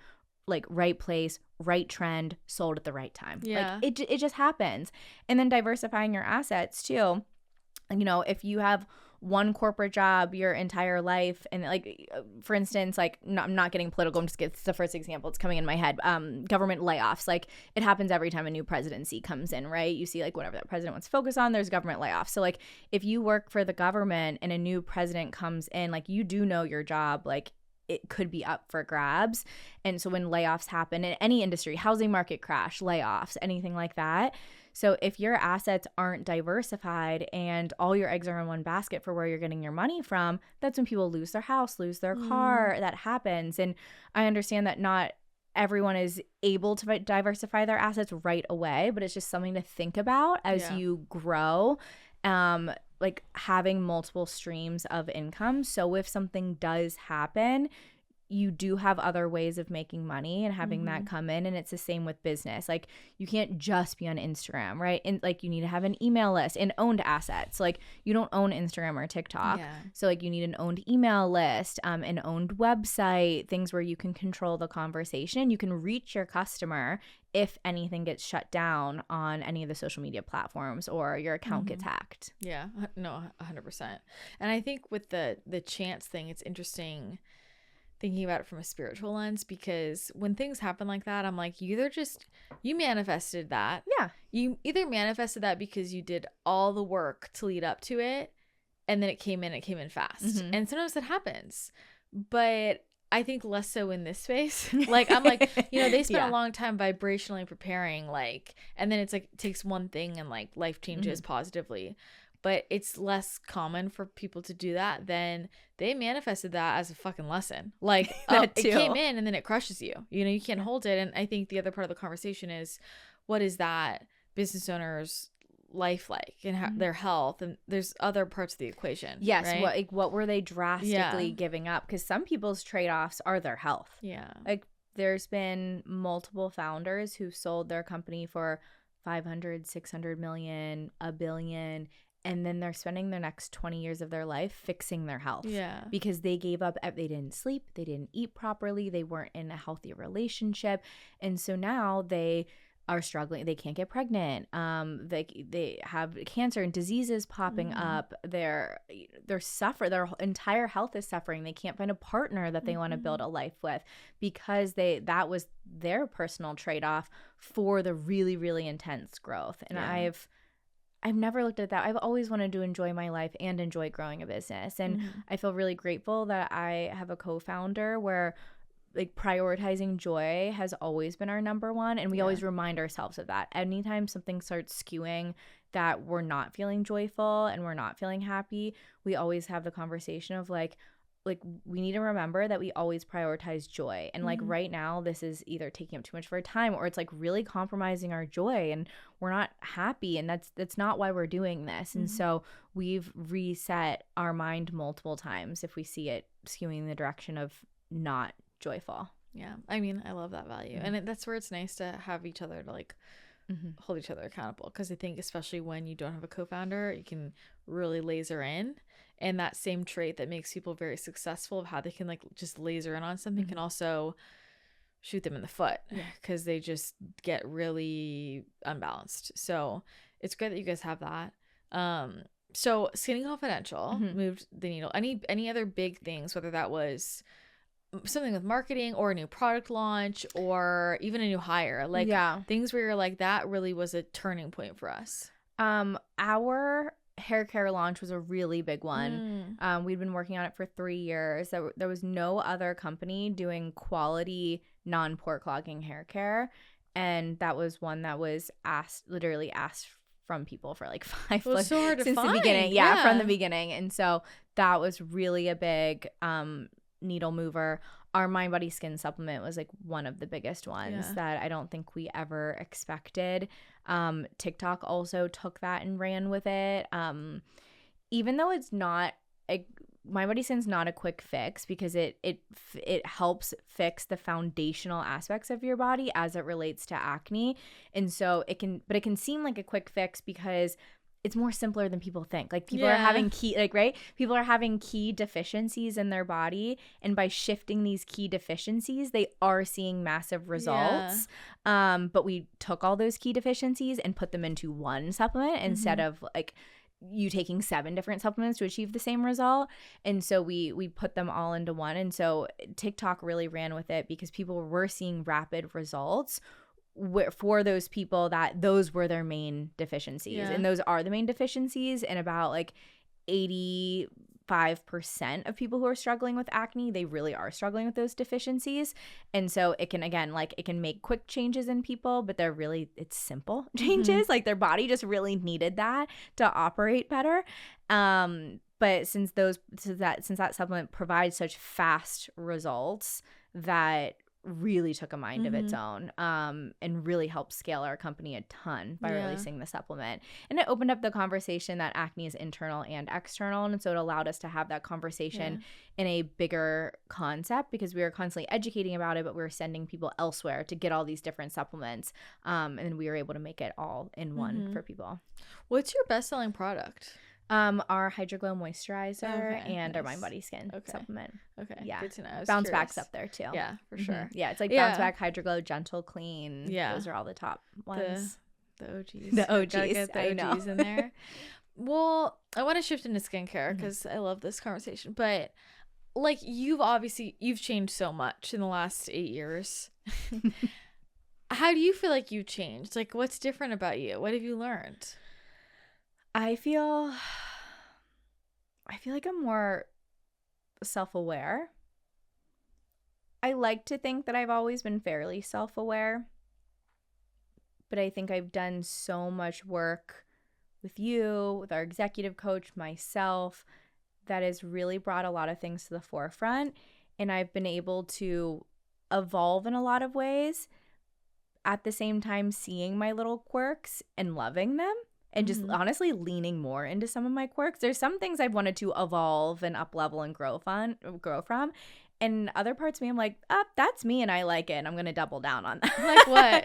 like right place, right trend, sold at the right time. Yeah. Like it just happens. And then diversifying your assets too. You know, if you have one corporate job your entire life, and like, for instance, like, no, I'm not getting political, I'm just getting the first example, it's coming in my head, government layoffs. Like, it happens every time a new presidency comes in, right? You see, like, whatever that president wants to focus on, there's government layoffs. So like, if you work for the government and a new president comes in, like, you do know your job, like, it could be up for grabs. And so when layoffs happen in any industry, housing market crash, layoffs, anything like that. So if your assets aren't diversified and all your eggs are in one basket for where you're getting your money from, that's when people lose their house, lose their car. That happens. And I understand that not everyone is able to diversify their assets right away, but it's just something to think about as you grow. Like having multiple streams of income. So if something does happen, you do have other ways of making money and having that come in. And it's the same with business. Like, you can't just be on Instagram, right? And like, you need to have an email list and owned assets. Like, you don't own Instagram or TikTok. So like, you need an owned email list, an owned website, things where you can control the conversation. You can reach your customer if anything gets shut down on any of the social media platforms or your account gets hacked. Yeah, no, 100%. And I think with the chance thing, it's interesting thinking about it from a spiritual lens, because when things happen like that, I'm like, you manifested that. Yeah. You either manifested that because you did all the work to lead up to it, and then it came in fast. And sometimes that happens. But I think less so in this space. Like, I'm like, you know, they spent a long time vibrationally preparing, like, and then it's like, it takes one thing and like life changes positively. But it's less common for people to do that than they manifested that as a fucking lesson. Like, it came in and then it crushes you. You know, you can't hold it. And I think the other part of the conversation is, what is that business owner's life like, and their health, and there's other parts of the equation. Yes, right? what were they drastically giving up? Because some people's trade-offs are their health. Yeah. Like, there's been multiple founders who sold their company for 500, 600 million, $1 billion, and then they're spending the next 20 years of their life fixing their health. Yeah. Because they gave up, they didn't sleep, they didn't eat properly, they weren't in a healthy relationship. And so now they are struggling. They can't get pregnant. They have cancer and diseases popping up. They're suffering. Their entire health is suffering. They can't find a partner that they want to build a life with, because that was their personal trade-off for the really, really intense growth. And I've never looked at that. I've always wanted to enjoy my life and enjoy growing a business. And I feel really grateful that I have a co-founder where, like, prioritizing joy has always been our number one. And we always remind ourselves of that. Anytime something starts skewing that we're not feeling joyful and we're not feeling happy, we always have the conversation of like we need to remember that we always prioritize joy. And like right now, this is either taking up too much of our time, or it's like really compromising our joy and we're not happy. And that's not why we're doing this. And so we've reset our mind multiple times if we see it skewing in the direction of not joyful. Yeah. I mean, I love that value. And that's where it's nice to have each other to like hold each other accountable. Because I think especially when you don't have a co-founder, you can really laser in. And that same trait that makes people very successful of how they can like just laser in on something can also shoot them in the foot, because they just get really unbalanced. So it's great that you guys have that. So Skinny Confidential moved the needle. Any other big things, whether that was something with marketing or a new product launch or even a new hire, like things where you're like, that really was a turning point for us? Our hair care launch was a really big one. We'd been working on it for 3 years. There was no other company doing quality non-pore clogging hair care, and that was one that was literally asked from people for like 5 months so hard to since find. The beginning. From the beginning. And so that was really a big needle mover. Our Mind Body Skin supplement was like one of the biggest ones that I don't think we ever expected. TikTok also took that and ran with it. Even though it's not Mind Body Skin's not a quick fix, because it helps fix the foundational aspects of your body as it relates to acne. And so it can seem like a quick fix because it's more simpler than people think. Like people are having people are having key deficiencies in their body, and by shifting these key deficiencies, they are seeing massive results. But we took all those key deficiencies and put them into one supplement instead of like you taking 7 different supplements to achieve the same result. And so we put them all into one. And so TikTok really ran with it because people were seeing rapid results for those people that those were their main deficiencies. And those are the main deficiencies. And about like 85% of people who are struggling with acne, they really are struggling with those deficiencies. And so it can, again, like it can make quick changes in people, but it's simple changes. Like their body just really needed that to operate better. But since that supplement provides such fast results, that really took a mind of its own, and really helped scale our company a ton by releasing the supplement. And it opened up the conversation that acne is internal and external. And so it allowed us to have that conversation in a bigger concept, because we were constantly educating about it, but we were sending people elsewhere to get all these different supplements. And we were able to make it all in one for people. What's your best-selling product? Our Hydroglow moisturizer and our Mind Body Skin supplement. Okay, yeah, good to know. Bounce Back's up there too. Yeah, for sure. Yeah, it's like Bounce Back, Hydroglow, Gentle, Clean. Yeah, those are all the top ones. The OGs. The OGs. Gotta get the OGs in there. Well, I want to shift into skincare because I love this conversation. But like you've changed so much in the last 8 years. How do you feel like you changed? Like, what's different about you? What have you learned? I feel like I'm more self-aware. I like to think that I've always been fairly self-aware, but I think I've done so much work with you, with our executive coach, myself, that has really brought a lot of things to the forefront, and I've been able to evolve in a lot of ways, at the same time seeing my little quirks and loving them. And just honestly leaning more into some of my quirks. There's some things I've wanted to evolve and up level and grow from. And other parts of me, I'm like, that's me and I like it. And I'm going to double down on that. Like what?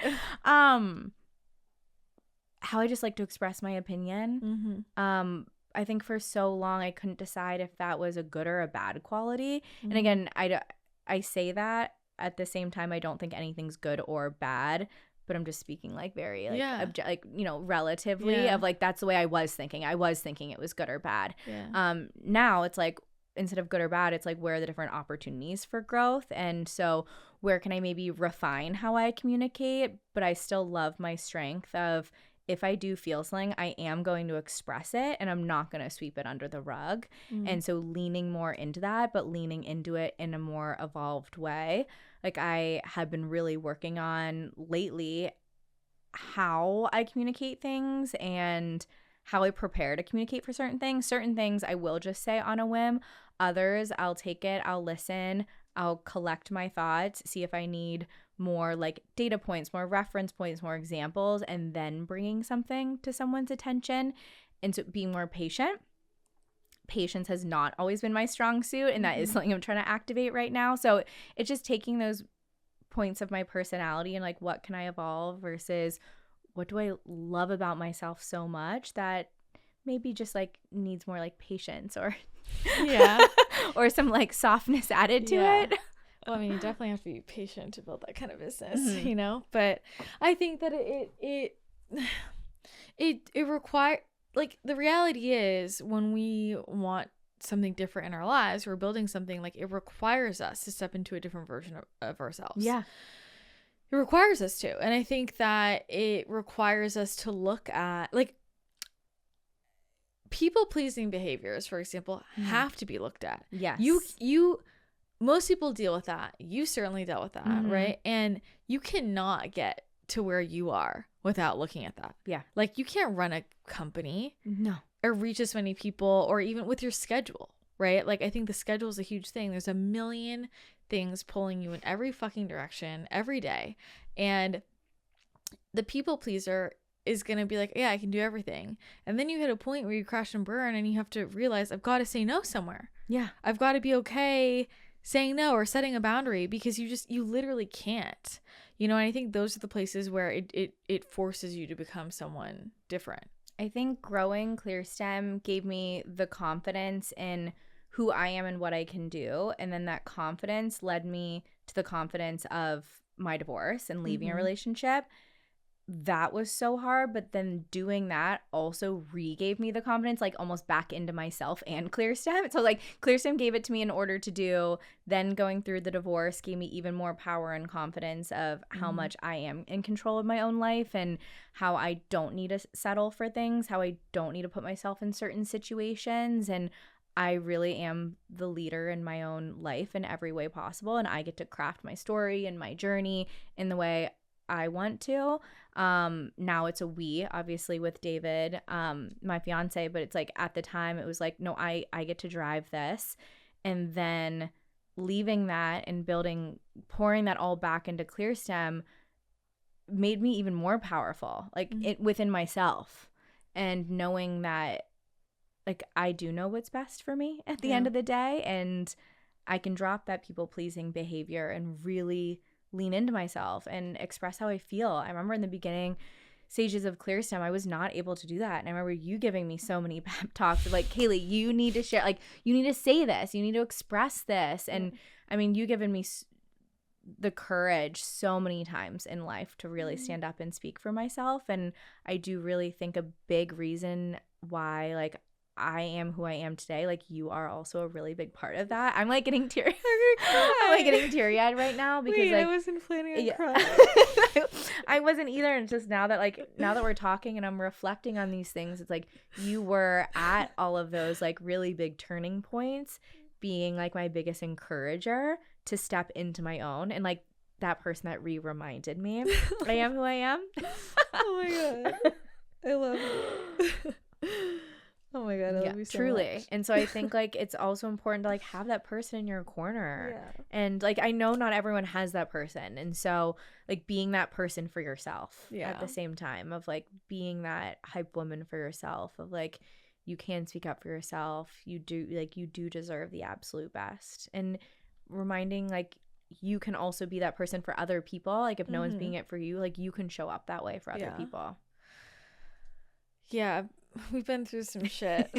How I just like to express my opinion. I think for so long I couldn't decide if that was a good or a bad quality. And again, I say that at the same time, I don't think anything's good or bad. But I'm just speaking like very like relatively of like that's the way I was thinking. I was thinking it was good or bad. Now it's like instead of good or bad, it's like where are the different opportunities for growth, and so where can I maybe refine how I communicate, but I still love my strength of if I do feel something, I am going to express it and I'm not going to sweep it under the rug. And so leaning more into that, but leaning into it in a more evolved way. Like I have been really working on lately how I communicate things and how I prepare to communicate for certain things. Certain things I will just say on a whim. Others, I'll take it, I'll listen, I'll collect my thoughts, see if I need more like data points, more reference points, more examples, and then bringing something to someone's attention. And so being more patient. Patience has not always been my strong suit, and that is something I'm trying to activate right now. So it's just taking those points of my personality and like what can I evolve versus what do I love about myself so much that maybe just like needs more like patience or or some like softness added to it. Well, I mean, you definitely have to be patient to build that kind of business, you know, but I think that it requires, like, the reality is when we want something different in our lives, we're building something, like, it requires us to step into a different version of ourselves. Yeah. It requires us to. And I think that it requires us to look at, like, people-pleasing behaviors, for example, have to be looked at. Yes. Most people deal with that. You certainly dealt with that, right? And you cannot get to where you are without looking at that. Yeah. Like, you can't run a company. No. Or reach as many people, or even with your schedule, right? Like, I think the schedule is a huge thing. There's a million things pulling you in every fucking direction every day. And the people pleaser is going to be like, yeah, I can do everything. And then you hit a point where you crash and burn and you have to realize, I've got to say no somewhere. Yeah. I've got to be okay saying no or setting a boundary, because you literally can't, you know. And I think those are the places where it forces you to become someone different. I think growing ClearStem gave me the confidence in who I am and what I can do. And then that confidence led me to the confidence of my divorce and leaving a relationship. That was so hard, but then doing that also gave me the confidence, like almost back into myself and ClearStem. So like ClearStem gave it to me in order to do, then going through the divorce gave me even more power and confidence of how much I am in control of my own life and how I don't need to settle for things, how I don't need to put myself in certain situations. And I really am the leader in my own life in every way possible. And I get to craft my story and my journey in the way I want to. Now it's a we, obviously, with David, my fiance, but it's like at the time it was like, no, I get to drive this. And then leaving that and pouring that all back into ClearStem made me even more powerful, like it within myself, and knowing that like I do know what's best for me at the end of the day, and I can drop that people-pleasing behavior and really lean into myself and express how I feel. I remember in the beginning stages of ClearStem, I was not able to do that. And I remember you giving me so many pep talks of like, Kayleigh, you need to share, like, you need to say this, you need to express this. And I mean, you given me the courage so many times in life to really stand up and speak for myself. And I do really think a big reason why, like, I am who I am today, like you are also a really big part of that. I'm like getting teary I'm like getting teary-eyed right now because Wait, like I wasn't planning on crying. I wasn't either. And just now that we're talking and I'm reflecting on these things, it's like you were at all of those like really big turning points, being like my biggest encourager to step into my own, and like that person that reminded me I am who I am. Oh my god, I love you. Oh my god, I love you so truly much. And so I think like it's also important to like have that person in your corner. Yeah. And like I know not everyone has that person, and so like being that person for yourself at the same time, of like being that hype woman for yourself, of like you can speak up for yourself, you do deserve the absolute best, and reminding like you can also be that person for other people. Like if no one's being it for you, like you can show up that way for other people. Yeah, we've been through some shit.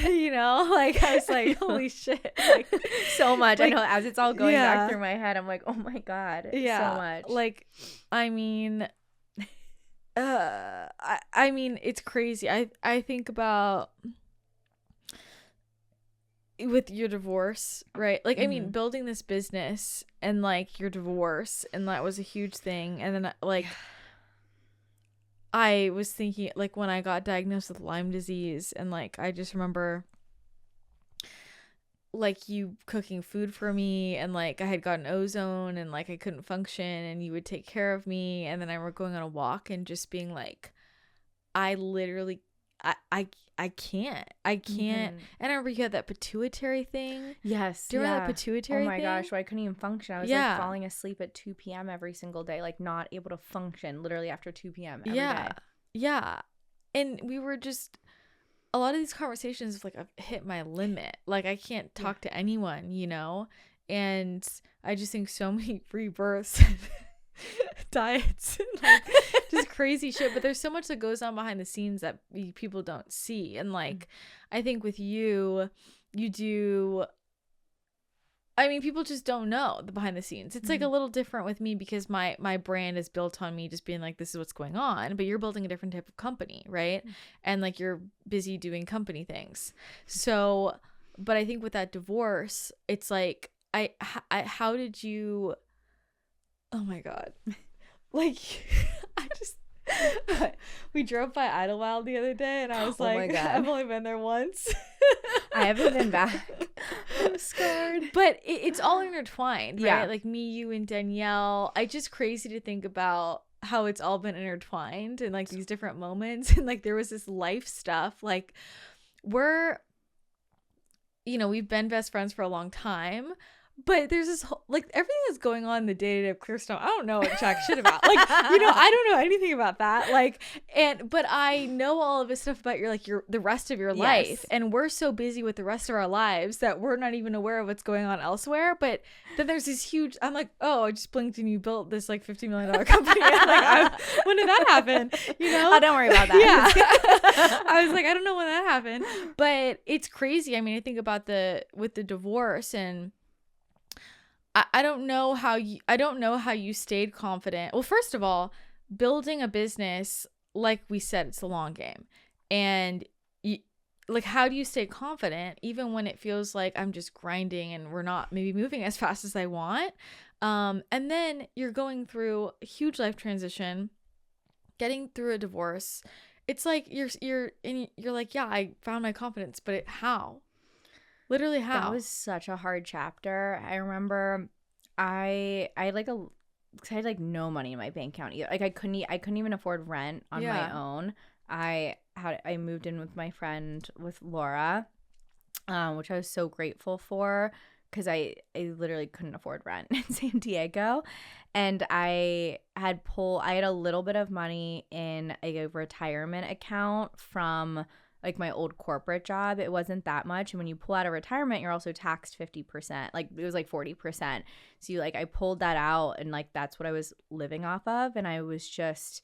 You know, like I was like, holy shit, like so much. Like, I know as it's all going back through my head, I'm like, oh my god, so much. Like, I mean, I mean, it's crazy. I think about with your divorce, right? Like, I mean, building this business and like your divorce, and that was a huge thing. And then like. I was thinking, like, when I got diagnosed with Lyme disease, and, like, I just remember, like, you cooking food for me, and, like, I had gotten ozone, and, like, I couldn't function, and you would take care of me, and then I were going on a walk, and just being like, I literally, I can't. And I remember you had that pituitary thing. Yes. Do you remember that pituitary thing? Oh my gosh, I couldn't even function. I was like falling asleep at 2 p.m. every single day, like not able to function literally after 2 p.m. every day. Yeah. And we were just, a lot of these conversations of like, I've hit my limit. Like I can't talk to anyone, you know? And I just think so many rebirths, diets, and like just crazy shit. But there's so much that goes on behind the scenes that people don't see. And like, I think with you do, I mean, people just don't know the behind the scenes. It's like a little different with me because my brand is built on me just being like, this is what's going on. But you're building a different type of company, right? And like you're busy doing company things. So, but I think with that divorce, it's like, how did you, oh my God. Like, we drove by Idlewild the other day and I was like, my God. I've only been there once. I haven't been back. I'm scared. But it's all intertwined, right? Yeah. Like me, you, and Danielle. It's just crazy to think about how it's all been intertwined and like these different moments. And like there was this life stuff. Like we've been best friends for a long time. But there's this whole, like everything that's going on in the day-to-day of ClearSTEM, I don't know what jack shit about. Like, you know, I don't know anything about that. Like, but I know all of this stuff about the rest of your life. And we're so busy with the rest of our lives that we're not even aware of what's going on elsewhere. But then there's this huge, I'm like, oh, I just blinked and you built this like $50 million company. Like, when did that happen? You know? Oh, don't worry about that. Yeah. I was like, I don't know when that happened, but it's crazy. I mean, I think about with the divorce, and I don't know how you stayed confident. Well, first of all, building a business, like we said, it's a long game. And like, how do you stay confident even when it feels like I'm just grinding and we're not maybe moving as fast as I want? And then you're going through a huge life transition, getting through a divorce. It's like you're like, yeah, I found my confidence, but how? Literally how? That was such a hard chapter. I remember I had like no money in my bank account either. Like I couldn't even afford rent on my own. I moved in with my friend, with Laura, which I was so grateful for, because I literally couldn't afford rent in San Diego. And I had a little bit of money in a retirement account from like my old corporate job. It wasn't that much. And when you pull out of retirement, you're also taxed 50%. Like it was like 40%. So I pulled that out, and like that's what I was living off of. And I was just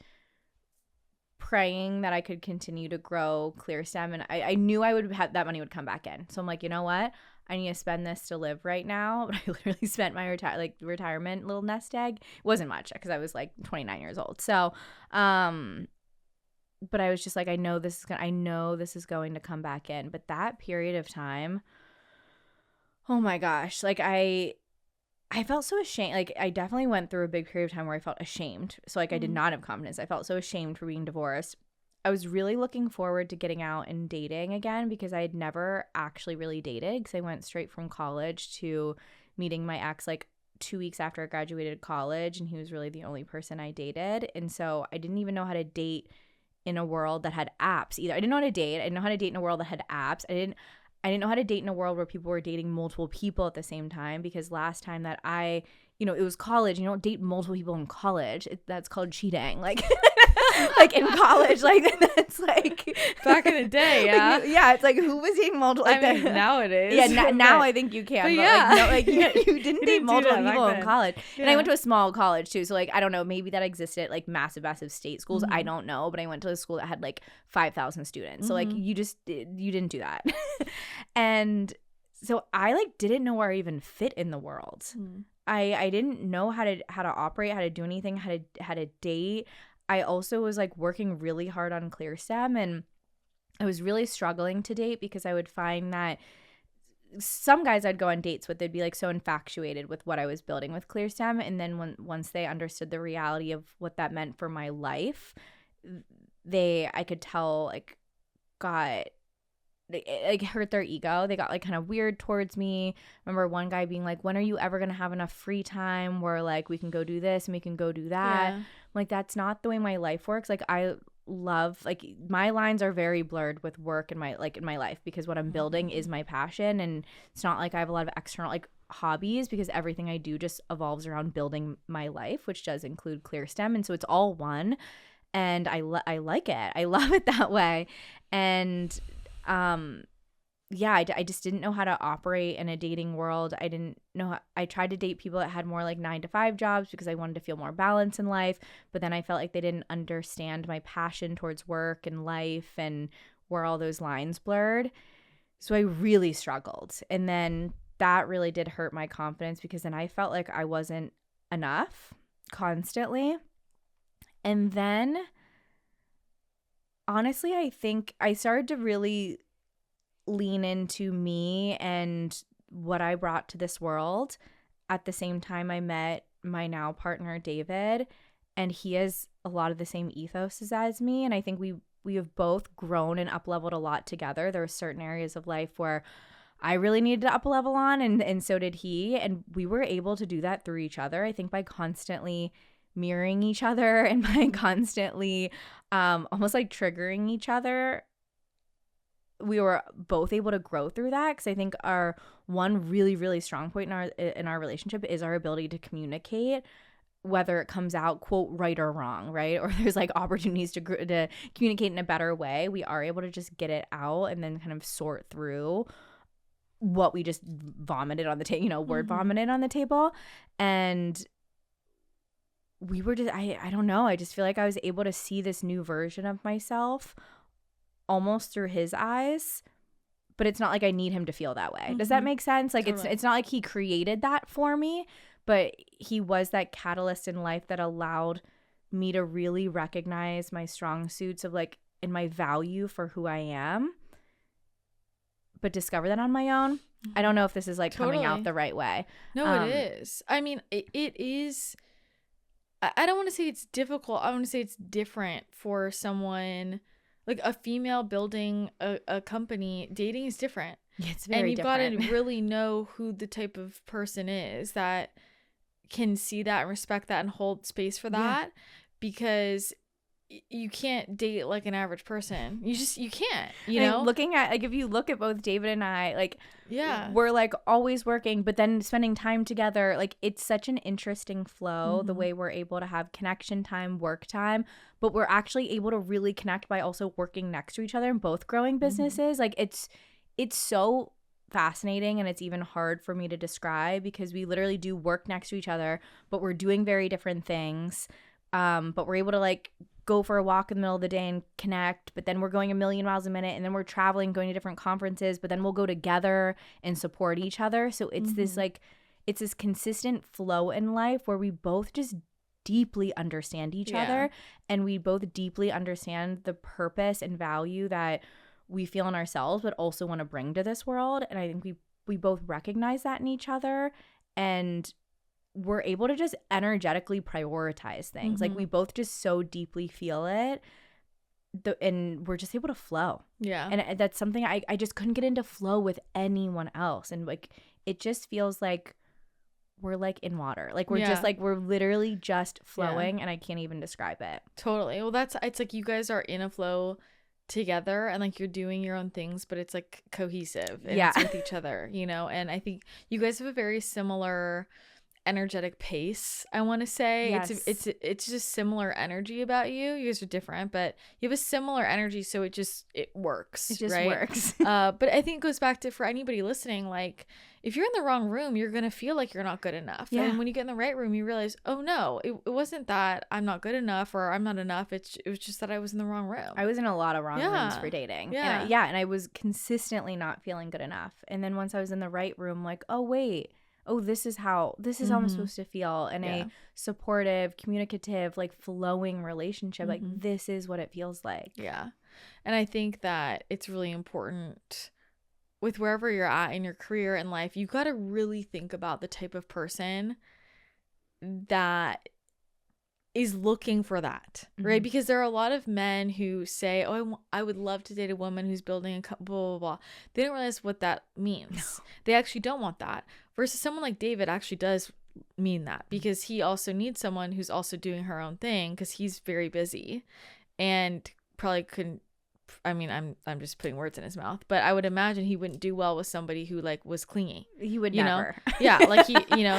praying that I could continue to grow ClearSTEM. And I knew I would have that money would come back in. So I'm like, you know what? I need to spend this to live right now. But I literally spent my retirement little nest egg. It wasn't much because I was like 29 years old. So, but I was just like, I know this is going to come back in. But that period of time, oh my gosh, like I felt so ashamed. Like I definitely went through a big period of time where I felt ashamed. So like I did not have confidence. I felt so ashamed for being divorced. I was really looking forward to getting out and dating again, because I had never actually really dated, because I went straight from college to meeting my ex like 2 weeks after I graduated college, and he was really the only person I dated. And so I didn't even know how to date in a world that had apps either. I didn't know how to date. I didn't know how to date in a world that had apps. I didn't know how to date in a world where people were dating multiple people at the same time, because last time that it was college. You don't date multiple people in college. That's called cheating. Like, like in college, like that's like back in the day. Yeah. Like, yeah. It's like, who was dating multiple? Like, I mean, now it is. Yeah. Now I think you can. But yeah. like, no, like you didn't date multiple people in college. Yeah. And I went to a small college too. So like, I don't know, maybe that existed at like massive state schools. I don't know. But I went to a school that had like 5,000 students. So like you didn't do that. And so I like didn't know where I even fit in the world. I didn't know how to operate, how to do anything, how to date. I also was like working really hard on ClearSTEM, and I was really struggling to date, because I would find that some guys I'd go on dates with, they'd be like so infatuated with what I was building with ClearSTEM, and then once they understood the reality of what that meant for my life, I could tell like hurt their ego. They got like kind of weird towards me. I remember one guy being like, when are you ever gonna have enough free time where like we can go do this and we can go do that? I'm like, that's not the way my life works. Like I love, like my lines are very blurred with work in my life, because what I'm building is my passion, and it's not like I have a lot of external like hobbies, because everything I do just evolves around building my life, which does include ClearSTEM. And so it's all one, and I like it. I love it that way. And I just didn't know how to operate in a dating world. I didn't know I tried to date people that had more like 9-to-5 jobs, because I wanted to feel more balance in life. But then I felt like they didn't understand my passion towards work and life, and where all those lines blurred. So I really struggled. And then that really did hurt my confidence, because then I felt like I wasn't enough constantly. And then honestly, I think I started to really lean into me and what I brought to this world. At the same time, I met my now partner, David, and he has a lot of the same ethos as me. And I think we have both grown and up-leveled a lot together. There were certain areas of life where I really needed to up-level on, and so did he. And we were able to do that through each other, I think, by constantly mirroring each other, and by constantly almost like triggering each other we were both able to grow through that, because I think our one really, really strong point in our relationship is our ability to communicate, whether it comes out, quote, right or wrong, right? Or there's like opportunities to communicate in a better way. We are able to just get it out and then kind of sort through what we just vomited on the table, word vomited on the table. And we were just, I don't know. I just feel like I was able to see this new version of myself almost through his eyes, but it's not like I need him to feel that way. Does that make sense? Like totally. It's not like he created that for me, but he was that catalyst in life that allowed me to really recognize my strong suits of like, and my value for who I am, but discover that on my own. I don't know if this is like coming out the right way. No, it is. I mean, it is. I don't want to say it's difficult. I want to say it's different for someone, like a female building a company. Dating is different. Yeah, it's very different. And you've got to really know who the type of person is that can see that and respect that and hold space for that, because you can't date like an average person. You can't, know? Looking at, like, if you look at both David and I, like, yeah, we're like always working, but then spending time together. Like, it's such an interesting flow, the way we're able to have connection time, work time, but we're actually able to really connect by also working next to each other and both growing businesses. Like, it's so fascinating, and it's even hard for me to describe, because we literally do work next to each other, but we're doing very different things. But we're able to like go for a walk in the middle of the day and connect, but then we're going a million miles a minute, and then we're traveling, going to different conferences, but then we'll go together and support each other. So it's this like, it's this consistent flow in life where we both just deeply understand each other, and we both deeply understand the purpose and value that we feel in ourselves, but also want to bring to this world. And I think we both recognize that in each other, and we're able to just energetically prioritize things. Like, we both just so deeply feel it, and we're just able to flow. Yeah. And that's something I just couldn't get into flow with anyone else. And like, it just feels like we're like in water. Like, we're just like, we're literally just flowing, and I can't even describe it. Totally. Well, it's like you guys are in a flow together, and like you're doing your own things, but it's like cohesive, and it's with each other, and I think you guys have a very similar energetic pace, I want to say. Yes. It's just similar energy about you. You guys are different, but you have a similar energy, so it works. It just works. But I think it goes back to, for anybody listening, like, if you're in the wrong room, you're gonna feel like you're not good enough. Yeah. And when you get in the right room, you realize, oh no, it wasn't that I'm not good enough or I'm not enough. It was just that I was in the wrong room. I was in a lot of wrong rooms for dating. Yeah. And I was consistently not feeling good enough. And then once I was in the right room, like, oh wait, this is how I'm supposed to feel in a supportive, communicative, like flowing relationship. Like, this is what it feels like. Yeah. And I think that it's really important with wherever you're at in your career and life, you got to really think about the type of person that is looking for that, right? Because there are a lot of men who say, oh, I would love to date a woman who's building a blah, blah, blah. They don't realize what that means. No. They actually don't want that. Versus someone like David actually does mean that, because he also needs someone who's also doing her own thing, because he's very busy and probably couldn't, I mean, I'm just putting words in his mouth, but I would imagine he wouldn't do well with somebody who like was clingy. He would never. Yeah, like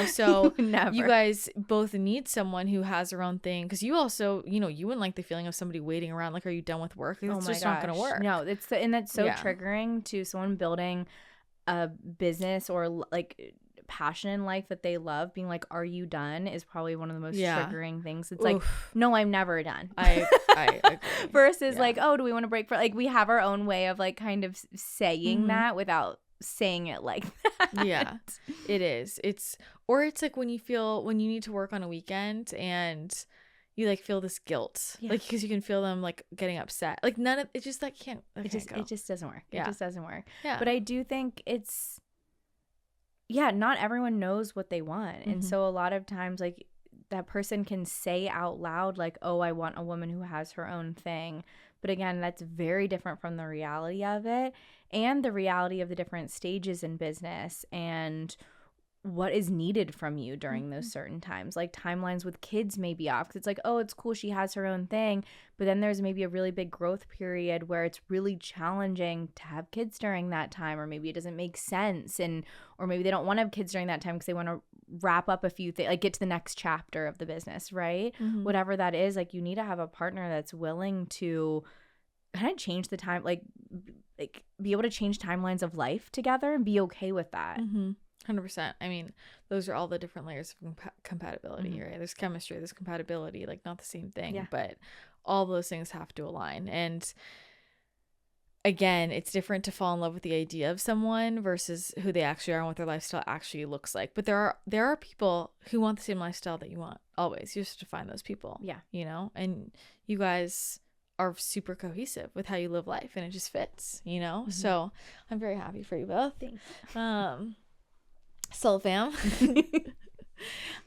so you guys both need someone who has their own thing, because you also, you wouldn't like the feeling of somebody waiting around like, are you done with work? It's just not gonna work. No, that's so triggering to someone building a business or like passion in life that they love. Being like, are you done, is probably one of the most triggering things. It's like, no, I'm never done. I agree. Versus like, oh, do we want to break for, like, we have our own way of like kind of saying that without saying it like that. Yeah, it is. It's like when you need to work on a weekend and you like feel this guilt, like, because you can feel them like getting upset. Like, none of it just like can't. It just doesn't work. It just doesn't work. Yeah. But I do think it's, not everyone knows what they want. And so a lot of times, like, that person can say out loud, like, oh, I want a woman who has her own thing. But again, that's very different from the reality of it, and the reality of the different stages in business and what is needed from you during those certain times. Like timelines with kids may be off because it's like, oh, it's cool, she has her own thing, but then there's maybe a really big growth period where it's really challenging to have kids during that time, or maybe it doesn't make sense, or maybe they don't want to have kids during that time because they want to wrap up a few things, like get to the next chapter of the business, right? Whatever that is, like you need to have a partner that's willing to kind of change the time, like be able to change timelines of life together and be okay with that. 100%. I mean, those are all the different layers of compatibility, right? There's chemistry, there's compatibility, like not the same thing, but all those things have to align. And again, it's different to fall in love with the idea of someone versus who they actually are and what their lifestyle actually looks like. But there are people who want the same lifestyle that you want always. You just have to find those people. Yeah. You know, and you guys are super cohesive with how you live life, and it just fits, you know? So I'm very happy for you both. Thanks. Soul fam.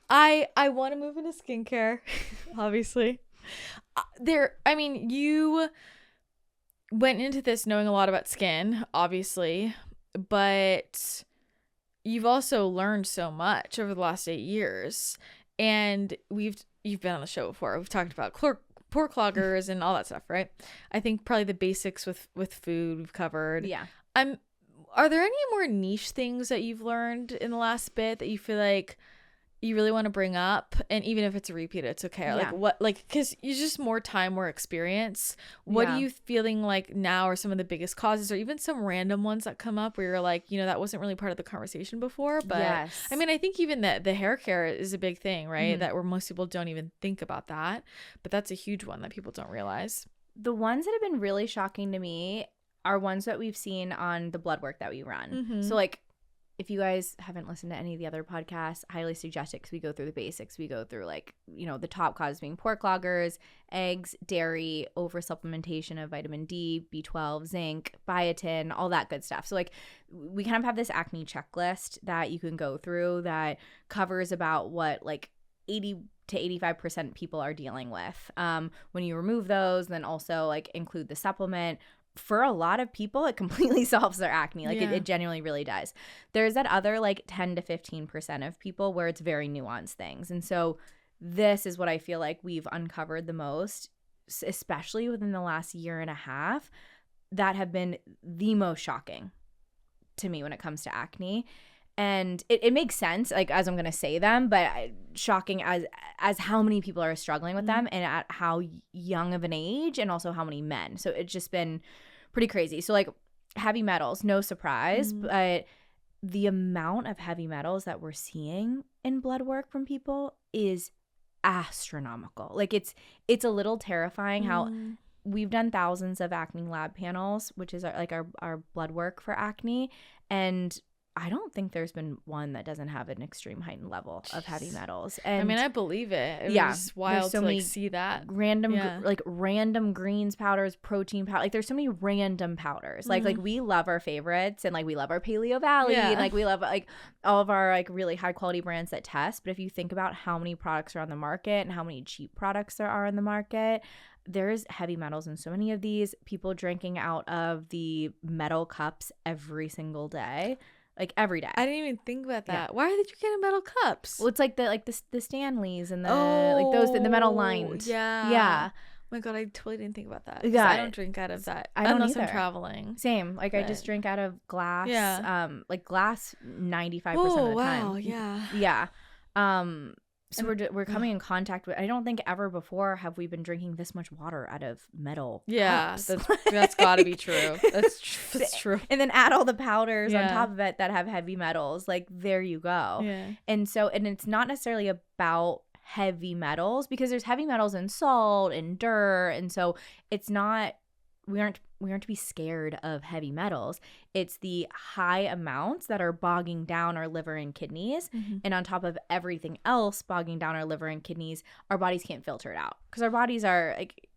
I want to move into skincare, obviously. You went into this knowing a lot about skin, obviously, but you've also learned so much over the last 8 years, and you've been on the show before. We've talked about pore cloggers and all that stuff, right? I think probably the basics with food we've covered. Yeah. Are there any more niche things that you've learned in the last bit that you feel like you really want to bring up? And even if it's a repeat, it's okay. Because you just more time, more experience. What are you feeling like now are some of the biggest causes, or even some random ones that come up where you're like, you know, that wasn't really part of the conversation before? But I mean, I think even the hair care is a big thing, right? That where most people don't even think about that. But that's a huge one that people don't realize. The ones that have been really shocking to me are ones that we've seen on the blood work that we run. So like, if you guys haven't listened to any of the other podcasts, I highly suggest it because we go through the basics. We go through like, you know, the top causes being pore cloggers, eggs, dairy, over supplementation of vitamin D, B12, zinc, biotin, all that good stuff. So like we kind of have this acne checklist that you can go through that covers about what like 80 to 85% people are dealing with. When you remove those, then also like include the supplement. For a lot of people, it completely solves their acne. Like it genuinely really does. There's that other like 10 to 15% of people where it's very nuanced things. And so this is what I feel like we've uncovered the most, especially within the last year and a half, that have been the most shocking to me when it comes to acne. And it makes sense, like, as I'm going to say them, but shocking as how many people are struggling with them and at how young of an age, and also how many men. So it's just been pretty crazy. So, like, heavy metals, no surprise, but the amount of heavy metals that we're seeing in blood work from people is astronomical. Like, it's a little terrifying how we've done thousands of acne lab panels, which is our blood work for acne, and I don't think there's been one that doesn't have an extreme heightened level of heavy metals. And I mean, I believe it. It was wild to like see that. Random greens powders, protein powder. Like there's so many random powders. Like we love our favorites, and like we love our Paleo Valley, and like we love like all of our like really high quality brands that test. But if you think about how many products are on the market and how many cheap products there are on the market, there's heavy metals in so many of these. People drinking out of the metal cups every single day. Like every day. I didn't even think about that. Yeah. Why are they drinking metal cups? Well, it's like the Stanleys and like those the metal lined. Yeah. Oh my God, I totally didn't think about that. Yeah. I don't drink out of that unless I'm traveling. Same. Like I just drink out of glass. Yeah. Like glass 95% of the time. Wow. Yeah. Yeah. So we're coming in contact with. I don't think ever before have we been drinking this much water out of metal. Yeah, that's got to be true. That's true. And then add all the powders on top of it that have heavy metals. Like there you go. Yeah. And it's not necessarily about heavy metals, because there's heavy metals in salt and dirt, and so it's not. We aren't to be scared of heavy metals. It's the high amounts that are bogging down our liver and kidneys. And on top of everything else bogging down our liver and kidneys, our bodies can't filter it out, because our bodies are like,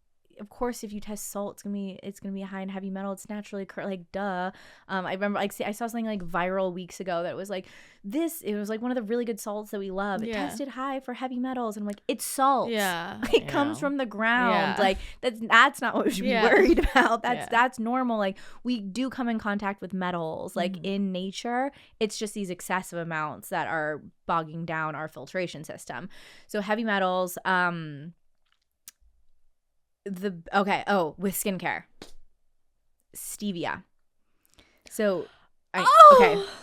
of course, if you test salt, it's gonna be high in heavy metal. It's naturally like, duh. I remember like I saw something like viral weeks ago that was like it was like one of the really good salts that we love. It tested high for heavy metals, and I'm like, it's salt. Yeah, it comes from the ground. Yeah. Like that's not what we should be worried about. That's normal. Like we do come in contact with metals, like in nature. It's just these excessive amounts that are bogging down our filtration system. So heavy metals, with skincare, stevia. So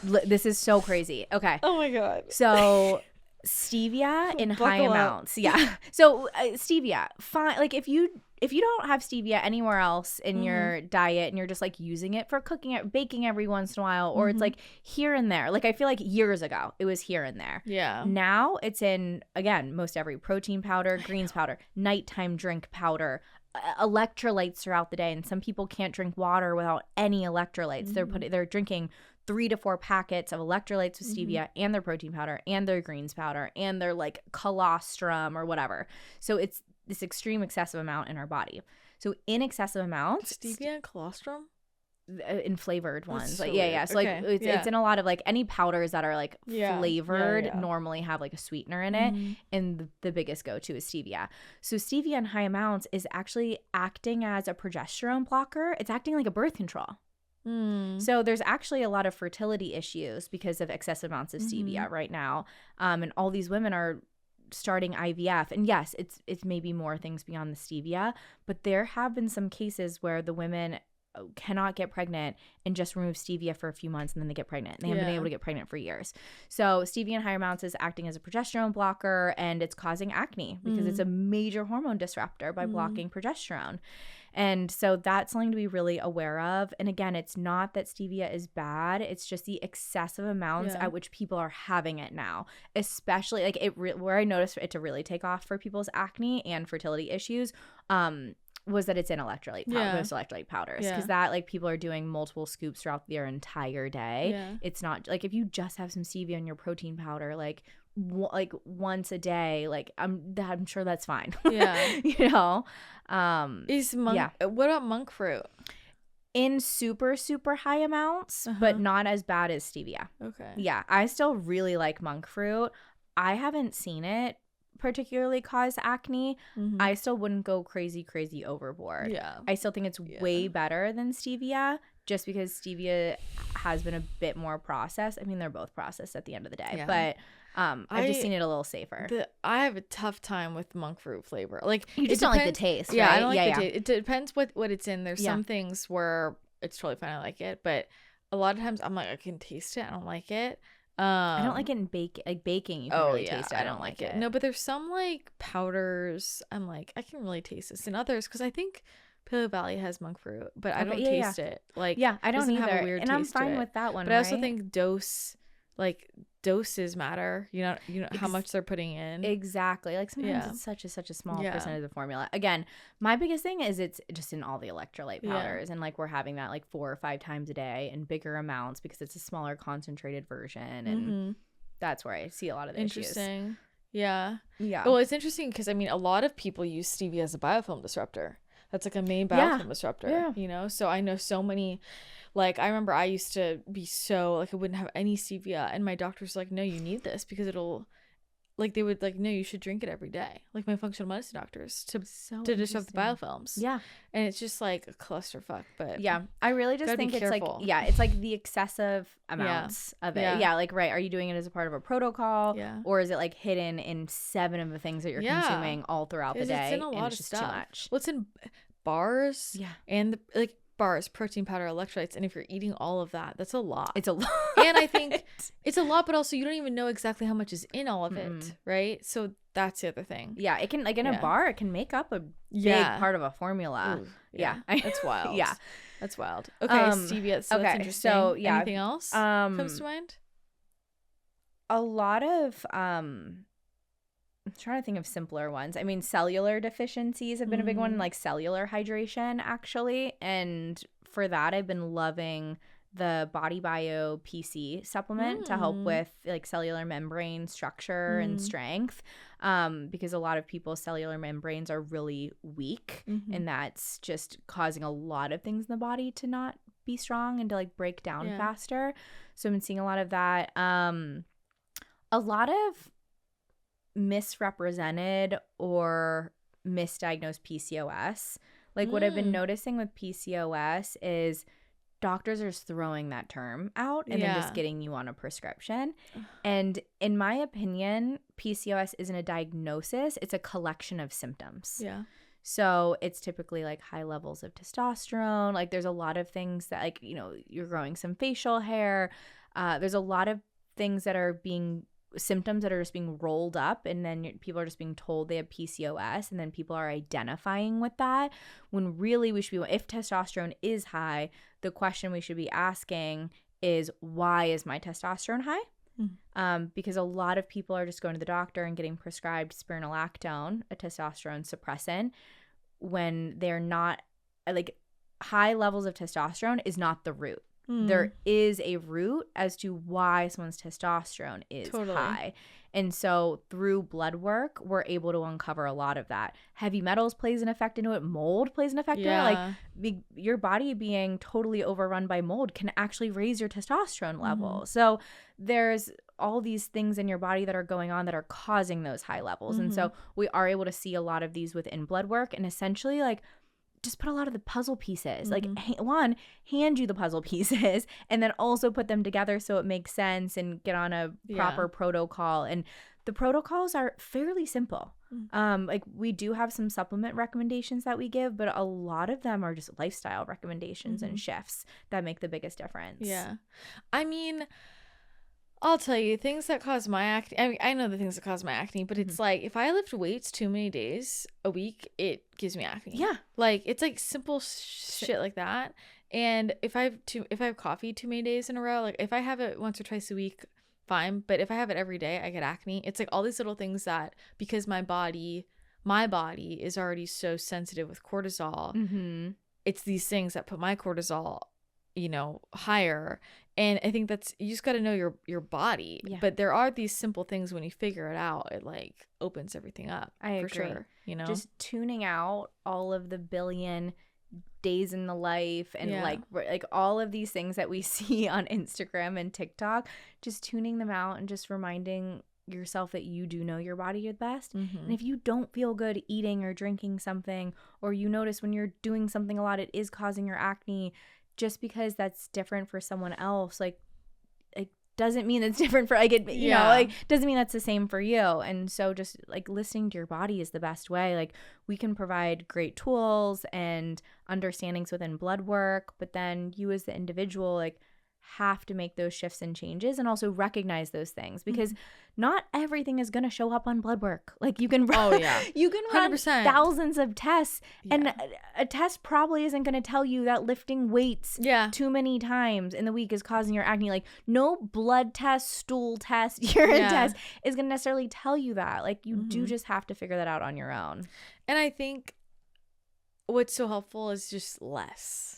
this is so crazy. Okay. Oh my God. So stevia in high amounts. Yeah. So stevia, fine. Like if you don't have stevia anywhere else in your diet and you're just like using it for cooking it, baking every once in a while, or it's like here and there. Like I feel like years ago it was here and there. Yeah. Now it's in, again, most every protein powder, greens powder, nighttime drink powder, electrolytes throughout the day. And some people can't drink water without any electrolytes. They're drinking 3 to 4 packets of electrolytes with stevia and their protein powder and their greens powder and their like colostrum or whatever. So it's this extreme excessive amount in our body. So in excessive amounts, stevia and colostrum, in flavored ones, so like weird. So like it's in a lot of like any powders that are like flavored Yeah. normally have like a sweetener in it, and the biggest go-to is stevia. So stevia in high amounts is actually acting as a progesterone blocker. It's acting like a birth control. So there's actually a lot of fertility issues because of excessive amounts of stevia right now, and all these women are starting IVF. And yes, it's maybe more things beyond the stevia, but there have been some cases where the women cannot get pregnant and just remove stevia for a few months and then they get pregnant. And they haven't been able to get pregnant for years. So stevia in higher amounts is acting as a progesterone blocker, and it's causing acne because it's a major hormone disruptor by blocking progesterone. And so that's something to be really aware of. And again, it's not that stevia is bad. It's just the excessive amounts at which people are having it now, especially like where I noticed it to really take off for people's acne and fertility issues was that it's in most electrolyte powders, because that like people are doing multiple scoops throughout their entire day. It's not like if you just have some stevia in your protein powder, like once a day, like I'm sure that's fine. You know. Is what about monk fruit? In super, super high amounts, but not as bad as stevia. Okay. Yeah, I still really like monk fruit. I haven't seen it particularly cause acne. I still wouldn't go crazy overboard. Yeah. I still think it's way better than stevia, just because stevia has been a bit more processed. I mean, they're both processed at the end of the day, but I've just seen it a little safer. I have a tough time with monk fruit flavor. Like you just don't like the taste, yeah, right? I don't like the taste. It depends what it's in. There's some things where it's totally fine, I like it, but a lot of times I'm like, I can taste it, I don't like it. I don't like it in baking. You can really taste it. I don't like it. No, but there's some like powders I'm like, I can really taste this. And others, because I think Paleo Valley has monk fruit, but I don't taste it. Like I don't either. Have a weird and I'm taste fine with that one. But I also think doses matter. You know how much they're putting in. Exactly. Like sometimes it's such a small percentage of the formula. Again, my biggest thing is it's just in all the electrolyte powders, and like we're having that like 4 or 5 times a day in bigger amounts because it's a smaller concentrated version, and that's where I see a lot of the Interesting. issues. Yeah. Well, it's interesting because I mean a lot of people use stevia as a biofilm disruptor. That's like a main biofilm disruptor. You know, so I know so many. Like, I remember I used to be so, like, I wouldn't have any stevia. And my doctor's like, no, you need this because it'll, like, they would, like, no, you should drink it every day. Like, my functional medicine doctors to disrupt the biofilms. Yeah. And it's just, like, a clusterfuck. But yeah, I really just think it's, like, it's, like, the excessive amounts of it. Yeah. Like, right. Are you doing it as a part of a protocol? Yeah. Or is it, like, hidden in 7 of the things that you're consuming all throughout the day? It's in a lot of stuff. Too much. Well, it's in bars. Yeah. And, bars, protein powder, electrolytes, and if you're eating all of that, that's a lot. It's a lot. And I think it's a lot, but also you don't even know exactly how much is in all of it, right? So that's the other thing. Yeah, it can, like in a bar, it can make up a big part of a formula. Ooh, yeah. That's wild. Yeah, that's wild. Okay, stevia. So that's interesting. So anything else comes to mind? A lot of I'm trying to think of simpler ones. I mean, cellular deficiencies have been a big one, like cellular hydration, actually. And for that, I've been loving the Body Bio PC supplement to help with like cellular membrane structure and strength, because a lot of people's cellular membranes are really weak, and that's just causing a lot of things in the body to not be strong and to like break down faster. So I've been seeing a lot of that. A lot of misrepresented or misdiagnosed PCOS. Like what I've been noticing with PCOS is doctors are just throwing that term out and then just getting you on a prescription. And in my opinion, PCOS isn't a diagnosis, it's a collection of symptoms. Yeah. So it's typically like high levels of testosterone. Like there's a lot of things that like, you're growing some facial hair. There's a lot of things that are being symptoms that are just being rolled up, and then people are just being told they have PCOS, and then people are identifying with that when really we should be, if testosterone is high, the question we should be asking is, why is my testosterone high? Because a lot of people are just going to the doctor and getting prescribed spironolactone, a testosterone suppressant, when they're not, like, high levels of testosterone is not the root. There is a root as to why someone's testosterone is high. And so through blood work, we're able to uncover a lot of that. Heavy metals plays an effect into it. Mold plays an effect into it. Like your body being totally overrun by mold can actually raise your testosterone level. So there's all these things in your body that are going on that are causing those high levels. And so we are able to see a lot of these within blood work, and essentially like just put a lot of the puzzle pieces, like hand you the puzzle pieces and then also put them together so it makes sense and get on a proper protocol. And the protocols are fairly simple. Like we do have some supplement recommendations that we give, but a lot of them are just lifestyle recommendations and shifts that make the biggest difference. Yeah. I mean, I'll tell you, things that cause my acne, I mean, I know the things that cause my acne, but it's like, if I lift weights too many days a week, it gives me acne. Yeah. Like, it's like simple shit like that. And if I have coffee too many days in a row, like if I have it once or twice a week, fine. But if I have it every day, I get acne. It's like all these little things that, because my body is already so sensitive with cortisol, it's these things that put my cortisol, higher. And I think that's, you just got to know your body. Yeah. But there are these simple things, when you figure it out, it like opens everything up. I agree. Sure, just tuning out all of the billion days in the life and like all of these things that we see on Instagram and TikTok, just tuning them out and just reminding yourself that you do know your body the best. And if you don't feel good eating or drinking something, or you notice when you're doing something a lot, it is causing your acne, just because that's different for someone else, like it doesn't mean it's different for like it, like doesn't mean that's the same for you. And so just like listening to your body is the best way. Like we can provide great tools and understandings within blood work, but then you as the individual like have to make those shifts and changes and also recognize those things, because not everything is going to show up on blood work. Like you can run, you can run 100%. Thousands of tests and a test probably isn't going to tell you that lifting weights too many times in the week is causing your acne. Like no blood test, stool test, urine test is going to necessarily tell you that. Like you do just have to figure that out on your own. And I think what's so helpful is just less.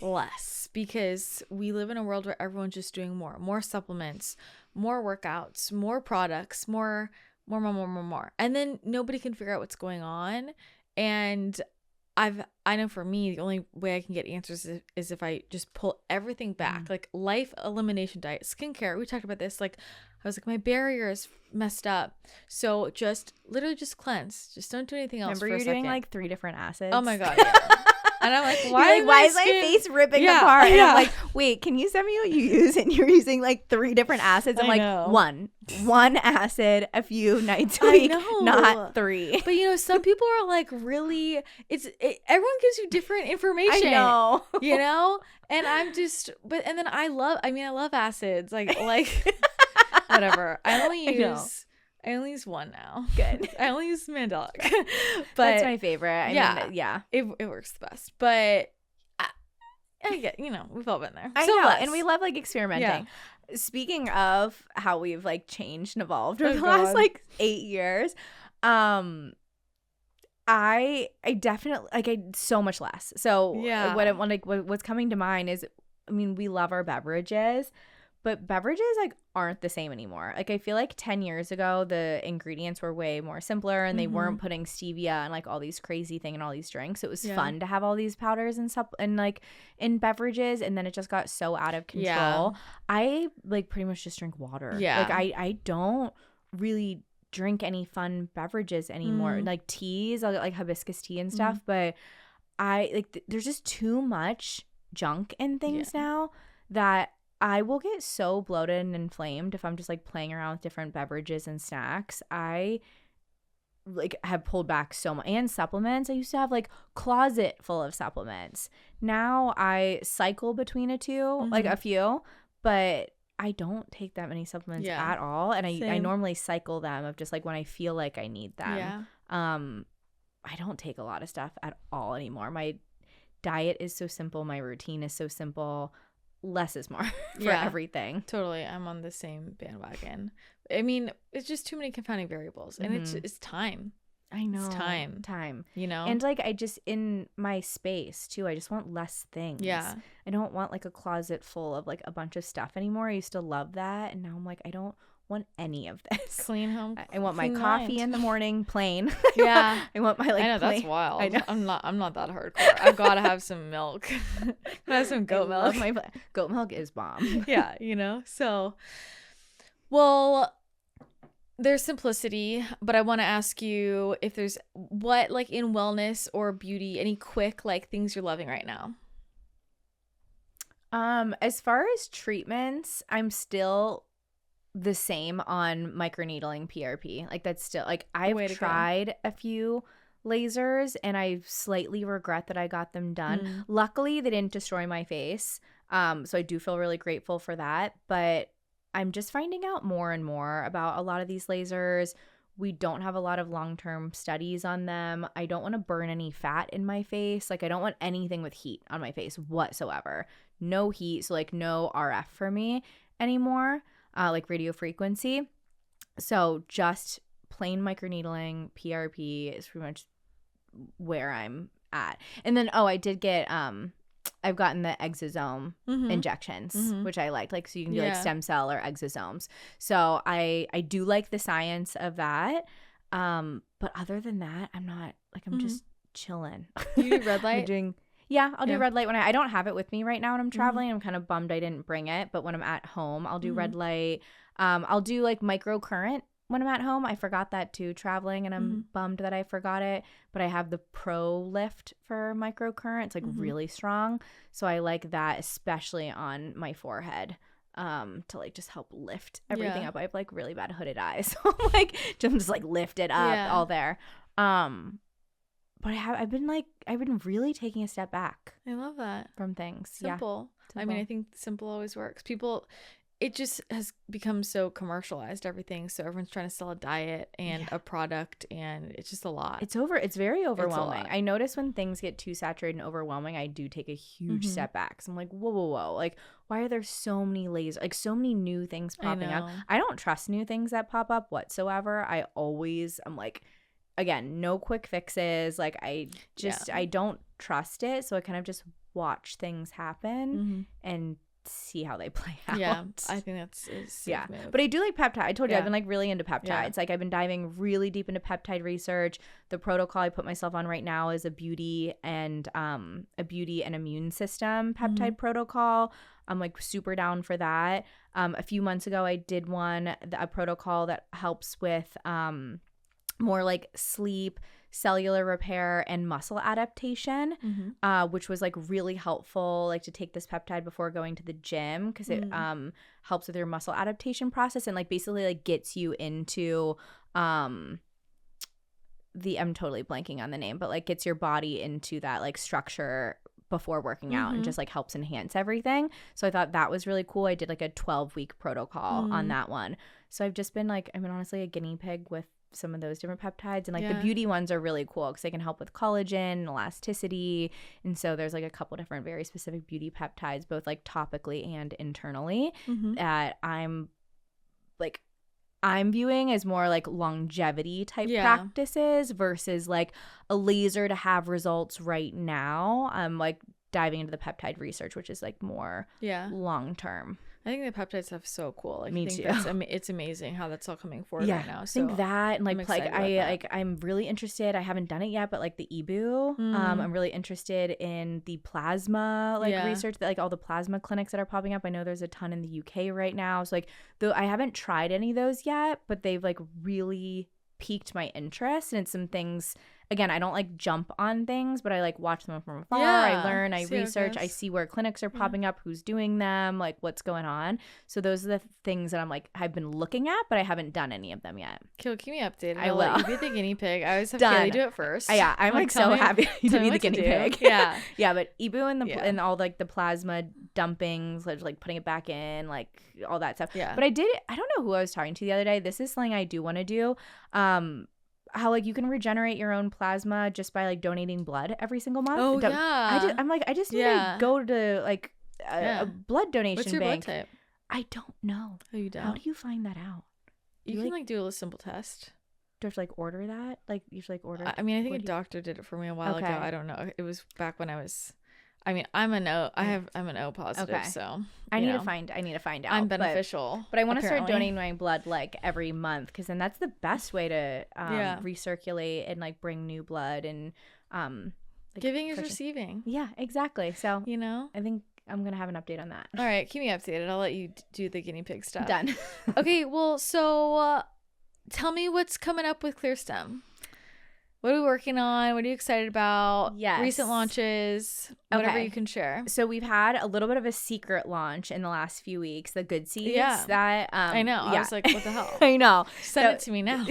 Less, because we live in a world where everyone's just doing more supplements, more workouts, more products, more, and then nobody can figure out what's going on. And I know for me, the only way I can get answers is if I just pull everything back, like life elimination diet, skincare. We talked about this. Like I was like, my barrier is messed up, so literally just cleanse. Just don't do anything else. Remember, you're doing like 3 different acids. Oh my god. Yeah. And I'm like, why is my face ripping apart? And I'm like, wait, can you send me what you use? And you're using like 3 different acids. I'm like, one acid a few nights a week, not 3. But some people are like really, everyone gives you different information. I know. And I'm just, and then I love acids. Like whatever. I only use one now. Good. I only use Mandelic. But that's my favorite. I mean, it works the best. But I get, we've all been there. I know. And we love like experimenting. Yeah. Speaking of how we've like changed and evolved over the last like 8 years, I definitely like so much less. So what's coming to mind is I mean, we love our beverages, but beverages like aren't the same anymore. Like I feel like 10 years ago, the ingredients were way more simpler and they weren't putting stevia and like all these crazy thing and all these drinks. It was fun to have all these powders and stuff and like in beverages, and then it just got so out of control. Yeah. I like pretty much just drink water. Yeah. Like I don't really drink any fun beverages anymore. Like teas, I'll get like hibiscus tea and stuff, but I like there's just too much junk in things now that I will get so bloated and inflamed if I'm just like playing around with different beverages and snacks. I like have pulled back so much. And supplements, I used to have like closet full of supplements. Now I cycle between a two, like a few, but I don't take that many supplements at all. And I normally cycle them of just like when I feel like I need them. Yeah. I don't take a lot of stuff at all anymore. My diet is so simple. My routine is so simple. Less is more for everything. Totally. I'm on the same bandwagon. I mean, it's just too many confounding variables, and it's time. I know. It's time. You know? And like I just, in my space too, I just want less things. Yeah. I don't want like a closet full of like a bunch of stuff anymore. I used to love that. And now I'm like, I don't want any of this. Clean home. I want my coffee in the morning plain. Yeah. I want my like I know, plain. that's wild. I know. I'm not that hardcore. I've got to have some milk. Gotta have some goat milk. Goat milk is bomb. Yeah, you know. So, well, there's simplicity, but I want to ask you if there's what like in wellness or beauty, any quick like things you're loving right now. As far as treatments, I'm still the same on microneedling PRP. Like that's still like I've tried a few lasers and I slightly regret that I got them done. Luckily they didn't destroy my face. So I do feel really grateful for that, but I'm just finding out more and more about a lot of these lasers. We don't have a lot of long-term studies on them. I don't want to burn any fat in my face. Like I don't want anything with heat on my face whatsoever. No heat, so like no RF for me anymore. Like radio frequency. So just plain microneedling, PRP is pretty much where I'm at. And then, I did get, I've gotten the exosome injections, which I liked. Like, so you can do like stem cell or exosomes. So I do like the science of that. But other than that, I'm not, like, I'm just chilling. You do red light? I'll do red light when I don't have it with me right now when I'm traveling. I'm kind of bummed I didn't bring it, but when I'm at home, I'll do red light. I'll do like microcurrent when I'm at home. I forgot that too traveling, and I'm bummed that I forgot it, but I have the Pro Lift for microcurrent. It's like really strong. So I like that, especially on my forehead. To like just help lift everything up. I have like really bad hooded eyes. So I'm like just like lift it up all there. But I've been really taking a step back. I love that. From things. Simple. I mean, I think simple always works. People, it just has become so commercialized, everything. So everyone's trying to sell a diet and a product, and it's just a lot. It's very overwhelming. I notice when things get too saturated and overwhelming, I do take a huge step back. So I'm like, whoa. Like, why are there so many lasers, like so many new things popping up? I don't trust new things that pop up whatsoever. I'm like, again, no quick fixes. Like I don't trust it. So I kind of just watch things happen and see how they play out. Yeah, I think that's a safe move. But I do like peptide. I told you I've been like really into peptides. Like I've been diving really deep into peptide research. The protocol I put myself on right now is a beauty and immune system peptide protocol. I'm like super down for that. A few months ago I did a protocol that helps with more like sleep, cellular repair, and muscle adaptation, which was like really helpful, like to take this peptide before going to the gym, because it helps with your muscle adaptation process and like basically like gets you into I'm totally blanking on the name, but like gets your body into that like structure before working out and just like helps enhance everything. So I thought that was really cool. I did like a 12-week protocol on that one. So I've just been like, I've been honestly a guinea pig with some of those different peptides, and like the beauty ones are really cool because they can help with collagen, elasticity, and so there's like a couple different very specific beauty peptides, both like topically and internally, that I'm viewing as more like longevity type practices versus like a laser to have results right now. Like diving into the peptide research, which is like more long term. I think the peptide stuff is so cool. Like, Me I think too. it's amazing how that's all coming forward right now. So I think that, and like I'm really interested. I haven't done it yet, but like the EBU, I'm really interested in the plasma research, that like all the plasma clinics that are popping up. I know there's a ton in the UK right now. So like, though I haven't tried any of those yet, but they've like really piqued my interest. And it's some things, again, I don't like jump on things, but I like watch them from afar. I learn, I research, I see where clinics are popping up, who's doing them, like what's going on. So those are the things that I'm like, I've been looking at, but I haven't done any of them yet. Keep me updated. I will. Let you be the guinea pig. I always have Kayleigh do it first. Yeah, I'm like so happy to be the guinea pig. Yeah. Yeah, but EBU and all like the plasma dumpings, like putting it back in, like all that stuff. Yeah. But I don't know who I was talking to the other day. This is something I do want to do. How like you can regenerate your own plasma just by like donating blood every single month. Oh yeah. I just need to go to like a blood donation What's your bank. blood type? I don't know. Oh, you don't? How do you find that out? You can like do a simple test. Do I have to like order that? Like you should like order? I mean, I think a doctor did it for me a while ago. I don't know. It was back when I was. I mean, I'm an O positive, so I need to find out. I'm beneficial, but I want to start donating my blood like every month, because then that's the best way to recirculate and like bring new blood, and like giving is receiving. Yeah, exactly. So I think I'm gonna have an update on that. All right, keep me updated. I'll let you do the guinea pig stuff. Done. Okay, well, so tell me what's coming up with CLEARSTEM. What are we working on? What are you excited about? Yes. Recent launches, whatever you can share. So we've had a little bit of a secret launch in the last few weeks, the Good Seeds. Yeah. That I know. I was like, what the hell? I know. Send it to me now.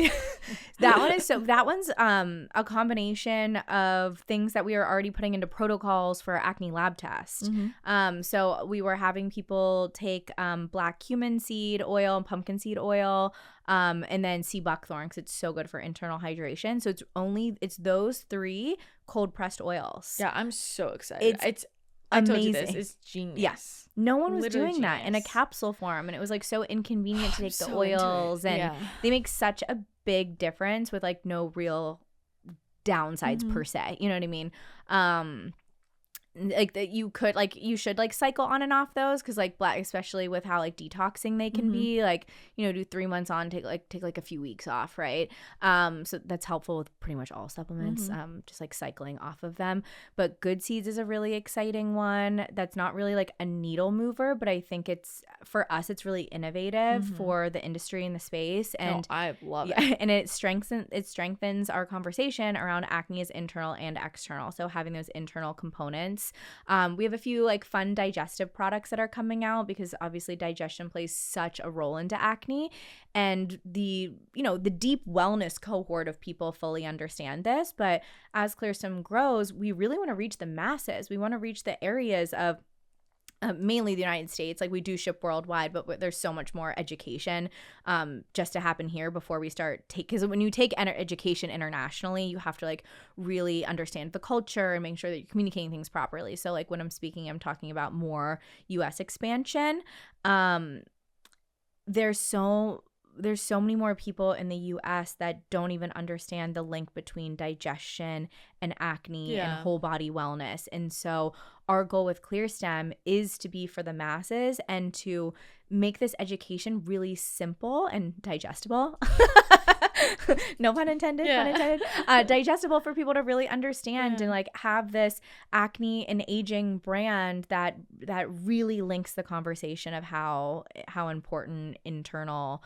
That one's a combination of things that we are already putting into protocols for acne lab test. Mm-hmm. So we were having people take black cumin seed oil and pumpkin seed oil, and then sea buckthorn, because it's so good for internal hydration. So it's those 3 cold pressed oils. Yeah, I'm so excited. I amazing. told you this. It's genius. Yes. No one was Literally doing that genius. in a capsule form, and it was like so inconvenient to take the oils, and they make such a big difference with like no real downsides per se. You know what I mean? Like that you should like cycle on and off those, because like black, especially with how like detoxing they can be, like do 3 months on, take like a few weeks off, right? So that's helpful with pretty much all supplements, just like cycling off of them. But Good Seeds is a really exciting one that's not really like a needle mover, but I think it's, for us, it's really innovative for the industry in the space, and I love it. And it strengthens our conversation around acne as internal and external. So having those internal components. We have a few like fun digestive products that are coming out, because obviously digestion plays such a role into acne, and the deep wellness cohort of people fully understand this. But as CLEARSTEM grows, we really want to reach the masses. We want to reach the areas of mainly the United States. Like we do ship worldwide, but there's so much more education just to happen here before we start because when you take education internationally, you have to like really understand the culture and make sure that you're communicating things properly. So like when I'm speaking, I'm talking about more US expansion. There's so many more people in the US that don't even understand the link between digestion and acne and whole body wellness. And so our goal with CLEARSTEM is to be for the masses and to make this education really simple and digestible. No pun intended, digestible for people to really understand and like have this acne and aging brand that really links the conversation of how important internal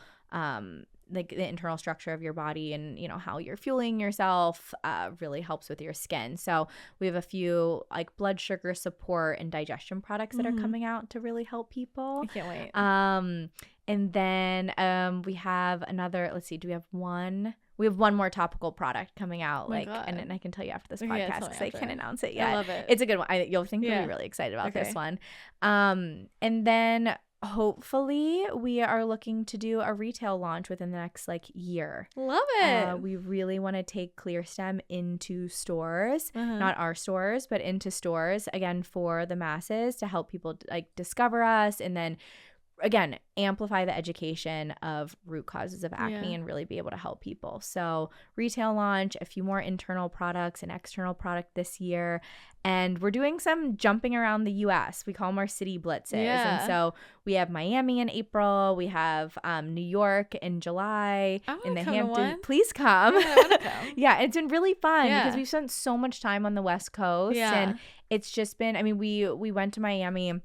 like the internal structure of your body and how you're fueling yourself really helps with your skin. So we have a few like blood sugar support and digestion products that are coming out to really help people. I can't wait. And then we have another, let's see, do we have one? We have one more topical product coming out, and I can tell you after this podcast because I can't announce it yet. I love it. It's a good one. You'll think you'll be really excited about this one. And then hopefully we are looking to do a retail launch within the next year. Love it. We really want to take CLEARSTEM into stores, not our stores, but into stores, again, for the masses, to help people discover us and then again, amplify the education of root causes of acne and really be able to help people. So retail launch, a few more internal products and external product this year. And we're doing some jumping around the US. We call them our city blitzes. And so we have Miami in April. We have New York in July. In the Hamptons. Please come. Yeah, I want to come. Yeah, it's been really fun because we've spent so much time on the West Coast. And it's just been, I mean, we went to Miami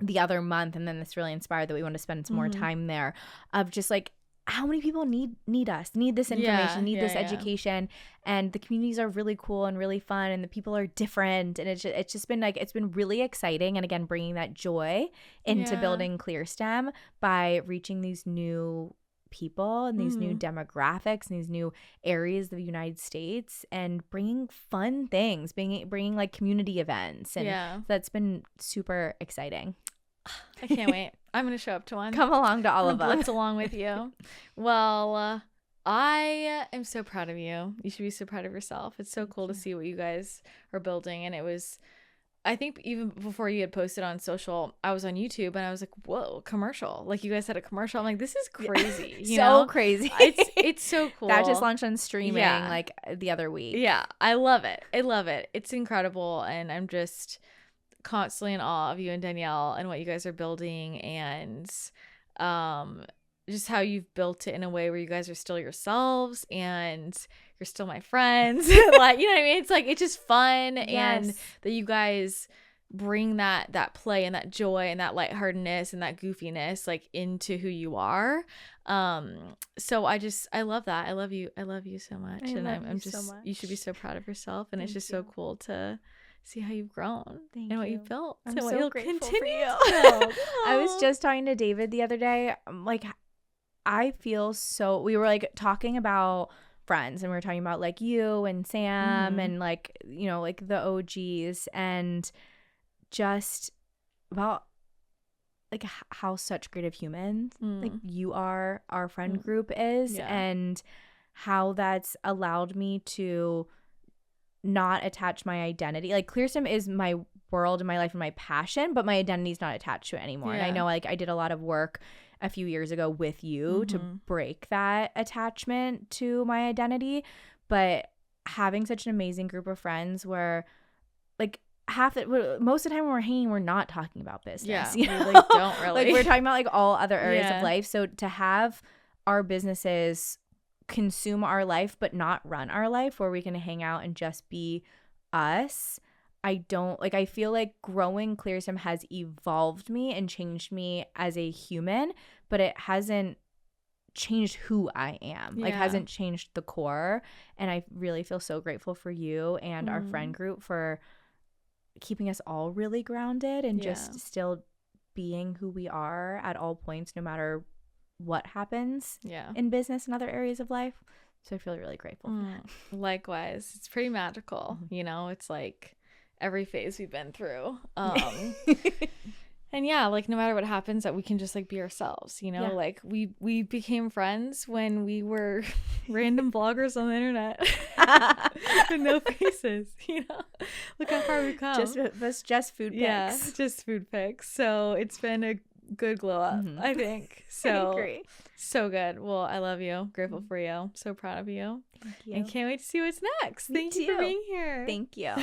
the other month, and then this really inspired that we want to spend some more time there, of just like how many people need us, need this information, need this education, and the communities are really cool and really fun, and the people are different, and it's just been like, it's been really exciting. And again, bringing that joy into building ClearStem by reaching these new people and these new demographics and these new areas of the United States, and bringing fun things, bringing like community events, and so that's been super exciting. I can't wait. I'm gonna show up to one. Come along to all of us. Blitz along with you. Well, I am so proud of you. You should be so proud of yourself. It's so cool to see what you guys are building. And it was, I think even before you had posted on social, I was on YouTube and I was like, whoa, commercial. Like you guys had a commercial. I'm like, this is crazy. You know? Crazy. It's so cool. That just launched on streaming like the other week. Yeah. I love it. I love it. It's incredible. And I'm just constantly in awe of you and Danielle and what you guys are building, and just how you've built it in a way where you guys are still yourselves and you're still my friends. Like, you know what I mean? It's like, it's just fun. And that you guys bring that play and that joy and that lightheartedness and that goofiness like into who you are. So I love that. I love you so much. I'm just so much. You should be so proud of yourself. And it's just so cool to see how you've grown and what you've built. I'm and what so you'll grateful continue for you. I was just talking to David the other day. Like, I feel so, we were like talking about friends, and we were talking about like you and Sam and like, you know, like the OGs, and just about like how such great of humans like you are, our friend group is, and how that's allowed me to not attach my identity. Like ClearStem is my world and my life and my passion, but my identity is not attached to it anymore. And I know like I did a lot of work a few years ago with you to break that attachment to my identity, but having such an amazing group of friends where like most of the time when we're hanging, we're not talking about business. You know? We like don't really. Like we're talking about like all other areas of life. So to have our businesses consume our life but not run our life, where we can hang out and just be us, I feel like growing ClearStem has evolved me and changed me as a human, but it hasn't changed who I am. Like hasn't changed the core. And I really feel so grateful for you and our friend group for keeping us all really grounded and just still being who we are at all points, no matter what happens in business and other areas of life. So I feel really grateful for that. Likewise. It's pretty magical. You know, it's like every phase we've been through. And like no matter what happens, that we can just like be ourselves, you know, like we became friends when we were random bloggers on the internet with no faces, you know, look how far we've come. Just food pics. Just food pics. So it's been a good glow up, I think. So I agree. So good. Well, I love you. Grateful for you. So proud of you. Thank you. And can't wait to see what's next. Me Thank you for being here. Thank you.